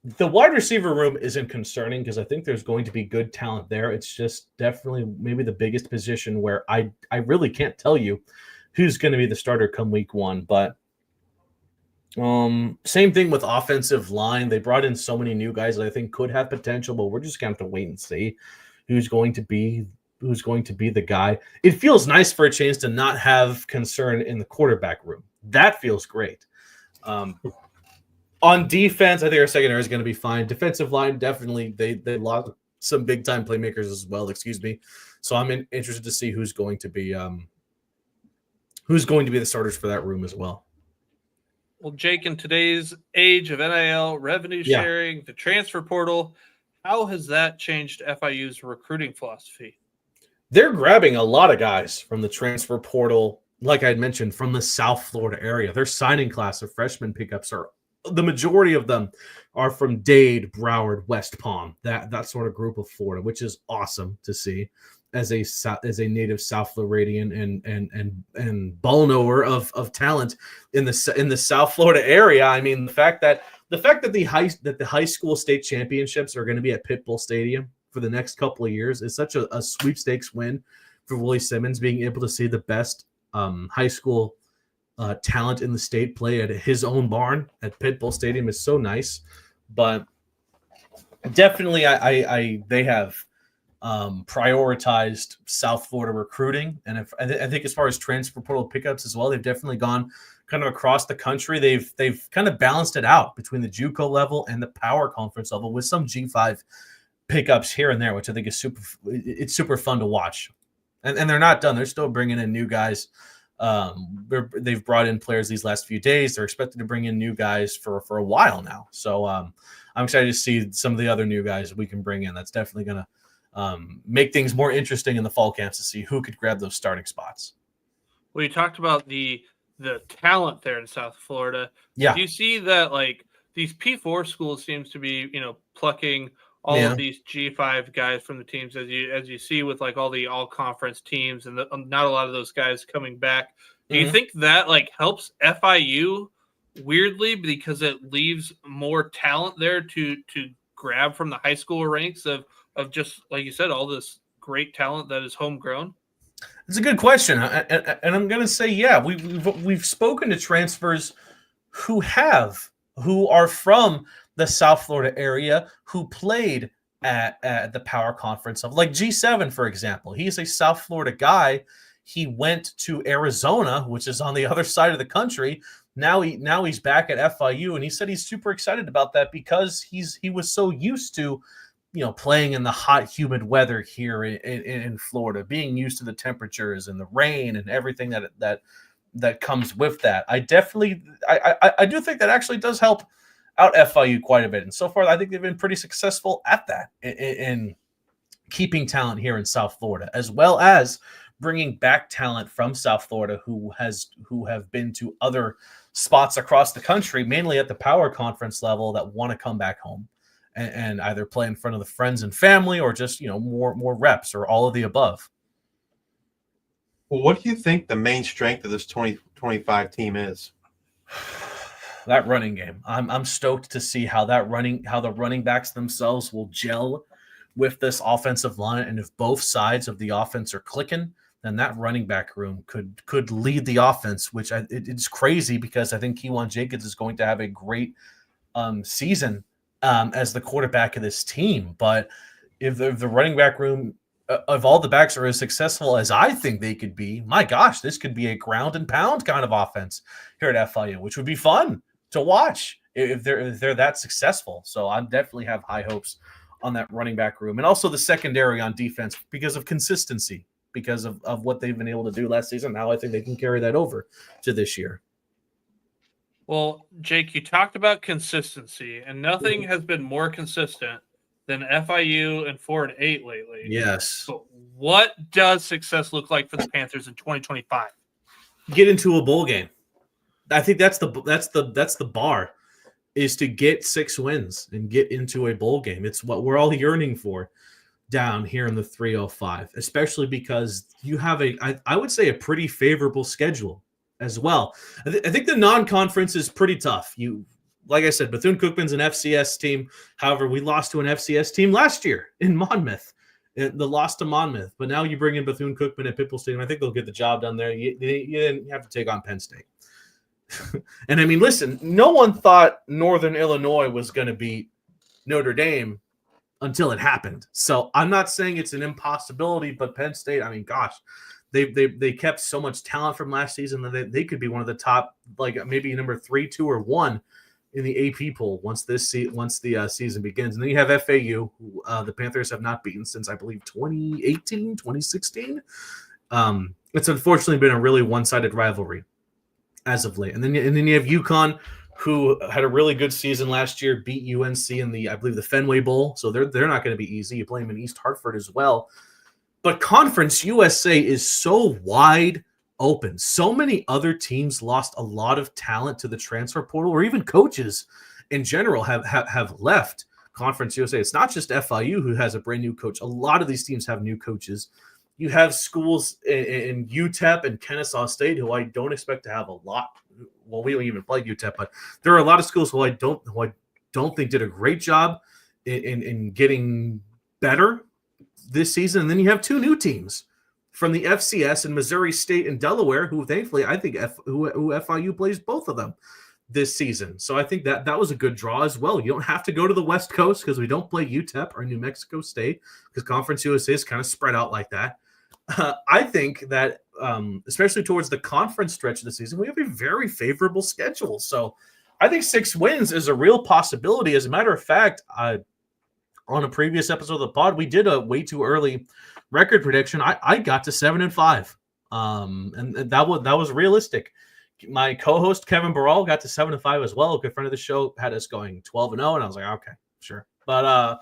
The wide receiver room isn't concerning because I think there's going to be good talent there. It's just definitely maybe the biggest position where I really can't tell you who's going to be the starter come week one. But same thing with offensive line. They brought in so many new guys that I think could have potential, but we're just going to have to wait and see who's going to be the guy. It feels nice for a change to not have concern in the quarterback room. That feels great. On defense, I think our secondary is going to be fine. Defensive line, definitely, they lost some big time playmakers as well. Excuse me. So I'm interested to see who's going to be the starters for that room as well. Well, Jake, in today's age of NIL, revenue sharing, the transfer portal, how has that changed FIU's recruiting philosophy? They're grabbing a lot of guys from the transfer portal, like I had mentioned, from the South Florida area. Their signing class of freshman pickups the majority of them are from Dade, Broward, West Palm, that sort of group of Florida, which is awesome to see as a native South Floridian and ball knower of talent in the South Florida area. I mean, the fact that the high school state championships are going to be at Pitbull Stadium for the next couple of years is such a sweepstakes win for Willie Simmons, being able to see the best high school talent in the state play at his own barn at Pitbull Stadium is so nice. But definitely they have prioritized South Florida recruiting, and I think as far as transfer portal pickups as well, they've definitely gone kind of across the country. They've kind of balanced it out between the JUCO level and the Power Conference level with some G5 pickups here and there, which I think is super fun to watch. And they're not done. They're still bringing in new guys. They've brought in players these last few days. They're expected to bring in new guys for a while now. So I'm excited to see some of the other new guys we can bring in. That's definitely going to make things more interesting in the fall camps to see who could grab those starting spots. Well, you talked about the talent there in South Florida. Yeah. Do you see that like these P4 schools seems to be, plucking all of these G5 guys from the teams as you see with like all the all conference teams and not a lot of those guys coming back. Do you think that like helps FIU weirdly because it leaves more talent there to grab from the high school ranks of just like you said, all this great talent that is homegrown? It's a good question, and I'm going to say, yeah, we've spoken to transfers who are from the South Florida area who played at the Power Conference of like G7, for example. He's a South Florida guy. He went to Arizona, which is on the other side of the country. Now he's back at FIU, and he said he's super excited about that because he was so used to playing in the hot, humid weather here in Florida, being used to the temperatures and the rain and everything that comes with that. I do think that actually does help out FIU quite a bit. And so far, I think they've been pretty successful at that in keeping talent here in South Florida, as well as bringing back talent from South Florida who have been to other spots across the country, mainly at the Power Conference level, that want to come back home and either play in front of the friends and family or just, more reps or all of the above. Well, what do you think the main strength of this 2025 team is? That running game. I'm stoked to see how the running backs themselves will gel with this offensive line. And if both sides of the offense are clicking, then that running back room could lead the offense, which it's crazy because I think Keewan Jenkins is going to have a great season as the quarterback of this team. But if the running back room of all the backs are as successful as I think they could be, my gosh, this could be a ground and pound kind of offense here at FIU, which would be fun to watch if they're that successful. So I definitely have high hopes on that running back room, and also the secondary on defense because of consistency, because of what they've been able to do last season. Now I think they can carry that over to this year. Well, Jake, you talked about consistency, and nothing has been more consistent than FIU and 4-8 lately. Yes. But what does success look like for the Panthers in 2025? Get into a bowl game. I think that's the bar, is to get 6 wins and get into a bowl game. It's what we're all yearning for down here in the 305, especially because you have I would say a pretty favorable schedule as well. I think the non-conference is pretty tough. Like I said, Bethune-Cookman's an FCS team. However, we lost to an FCS team last year in Monmouth. The loss to Monmouth. But now you bring in Bethune-Cookman at Pippel Stadium. I think they'll get the job done there. You have to take on Penn State. And I mean, listen, no one thought Northern Illinois was going to beat Notre Dame until it happened. So I'm not saying it's an impossibility, but Penn State, I mean, gosh, they kept so much talent from last season that they could be one of the top, like maybe number 3, 2, or 1 in the AP poll once the season begins. And then you have FAU, who the Panthers have not beaten since, I believe, 2018, 2016. It's unfortunately been a really one-sided rivalry as of late. And then you have UConn, who had a really good season last year, beat UNC in I believe the Fenway Bowl. So they're not going to be easy. You play them in East Hartford as well. But Conference USA is so wide open. So many other teams lost a lot of talent to the transfer portal, or even coaches in general have left Conference USA. It's not just FIU who has a brand new coach. A lot of these teams have new coaches. You have schools in UTEP and Kennesaw State who I don't expect to have a lot. Well, we don't even play UTEP, but there are a lot of schools who I don't think did a great job in getting better this season. And then you have 2 new teams from the FCS in Missouri State and Delaware, who thankfully I think who FIU plays both of them this season. So I think that was a good draw as well. You don't have to go to the West Coast because we don't play UTEP or New Mexico State, because Conference USA is kind of spread out like that. I think that especially towards the conference stretch of the season, we have a very favorable schedule. So I think 6 wins is a real possibility. As a matter of fact, on a previous episode of the pod, we did a way too early record prediction. I got to 7-5, and that was realistic. My co-host Kevin Barral got to 7-5 as well. A good friend of the show had us going 12-0, and I was like, okay, sure. But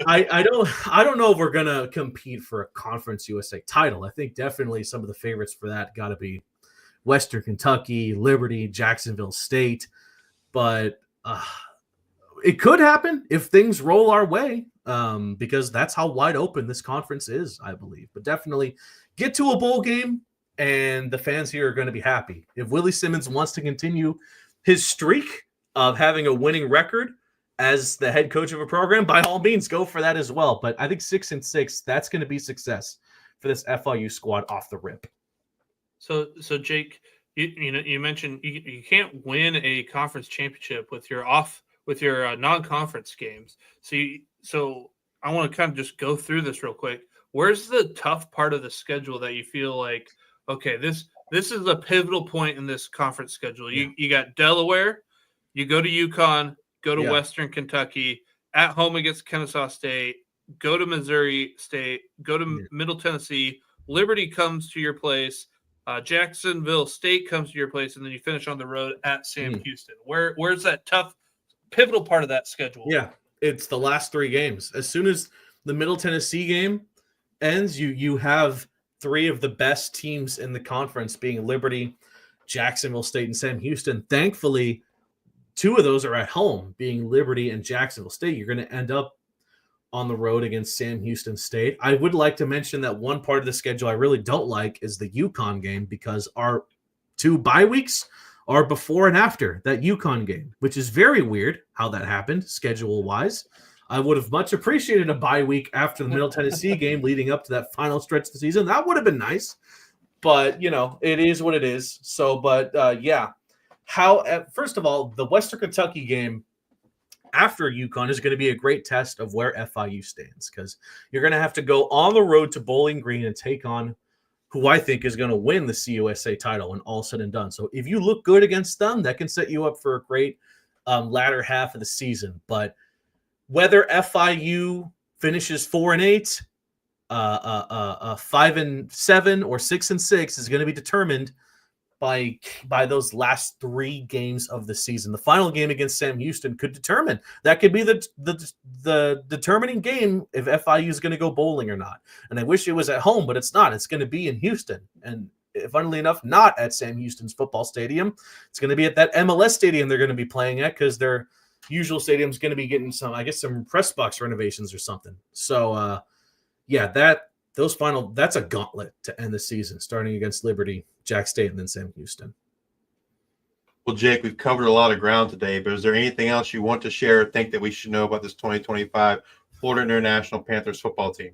I don't know if we're gonna compete for a Conference USA title. I think definitely some of the favorites for that got to be Western Kentucky, Liberty, Jacksonville State, but it could happen if things roll our way, because that's how wide open this conference is, I believe. But definitely get to a bowl game, and the fans here are going to be happy. If Willie Simmons wants to continue his streak of having a winning record as the head coach of a program, by all means, go for that as well. But I think 6-6, that's going to be success for this FIU squad off the rip. So Jake, you mentioned you can't win a conference championship with your non-conference games. So I want to kind of just go through this real quick. Where's the tough part of the schedule that you feel like, okay, this is a pivotal point in this conference schedule? You got Delaware, you go to UConn, go to Western Kentucky, at home against Kennesaw State, go to Missouri State, go to Middle Tennessee, Liberty comes to your place, Jacksonville State comes to your place, and then you finish on the road at Sam Houston. Where's that tough, pivotal part of that schedule? Yeah, it's the last 3 games. As soon as the Middle Tennessee game ends, you have 3 of the best teams in the conference being Liberty, Jacksonville State, and Sam Houston. Thankfully, 2 of those are at home, being Liberty and Jacksonville State. You're going to end up on the road against Sam Houston State. I would like to mention that one part of the schedule I really don't like is the UConn game, because our 2 bye weeks are before and after that UConn game, which is very weird how that happened schedule-wise. I would have much appreciated a bye week after the Middle Tennessee game leading up to that final stretch of the season. That would have been nice. But, it is what it is. So, but, yeah. First of all, the Western Kentucky game after UConn is going to be a great test of where FIU stands, because you're going to have to go on the road to Bowling Green and take on who I think is going to win the CUSA title when all said and done. So if you look good against them, that can set you up for a great latter half of the season. But whether FIU finishes 4-8, 5-7, or 6-6 is going to be determined by those last 3 games of the season. The final game against Sam Houston could determine. That could be the determining game if FIU is going to go bowling or not. And I wish it was at home, but it's not. It's going to be in Houston. And funnily enough, not at Sam Houston's football stadium. It's going to be at that MLS stadium they're going to be playing at, because their usual stadium is going to be getting some press box renovations or something. So, that's a gauntlet to end the season, starting against Liberty, Jack State, and then Sam Houston. Well, Jake, we've covered a lot of ground today, but is there anything else you want to share or think that we should know about this 2025 Florida International Panthers football team?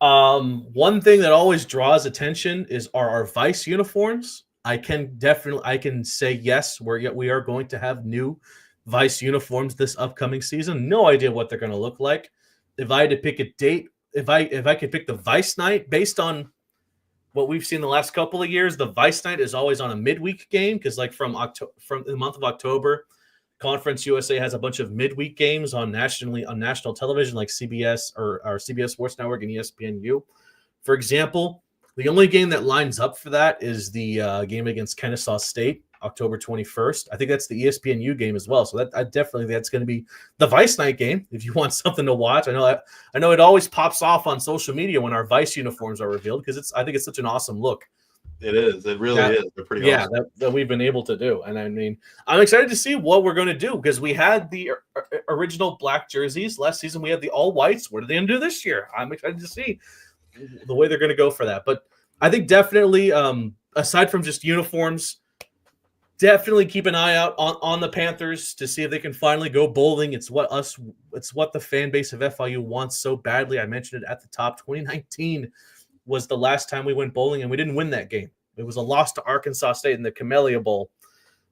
One thing that always draws attention are our Vice uniforms. I can say yes, we are going to have new Vice uniforms this upcoming season. No idea what they're going to look like. If I had to pick a date, if I could pick the Vice night based on what we've seen the last couple of years, the Vice night is always on a midweek game, because from the month of October, Conference USA has a bunch of midweek games on national television like CBS or CBS Sports Network and ESPNU. For example, the only game that lines up for that is the game against Kennesaw State, October 21st. I think that's the ESPNU game as well. So that's going to be the Vice night game if you want something to watch. I know it always pops off on social media when our Vice uniforms are revealed, because I think it's such an awesome look. It is. It really is. They're pretty awesome. that we've been able to do. And I mean, I'm excited to see what we're going to do, because we had the original black jerseys last season. We had the all whites. What are they going to do this year? I'm excited to see the way they're going to go for that. But I think definitely, aside from just uniforms, definitely keep an eye out on the Panthers to see if they can finally go bowling. It's what the fan base of FIU wants so badly. I mentioned it at the top. 2019 was the last time we went bowling, and we didn't win that game. It was a loss to Arkansas State in the Camellia Bowl.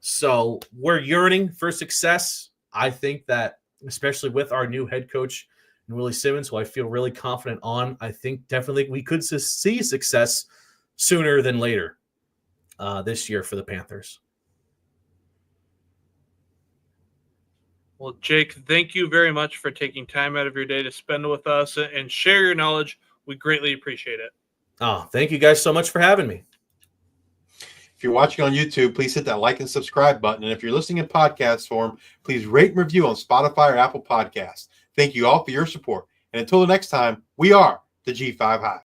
So we're yearning for success. I think that, especially with our new head coach, Willie Simmons, who I feel really confident on, I think definitely we could see success sooner than later this year for the Panthers. Well, Jake, thank you very much for taking time out of your day to spend with us and share your knowledge. We greatly appreciate it. Oh, thank you guys so much for having me. If you're watching on YouTube, please hit that like and subscribe button. And if you're listening in podcast form, please rate and review on Spotify or Apple Podcasts. Thank you all for your support. And until the next time, we are the G5 Hive.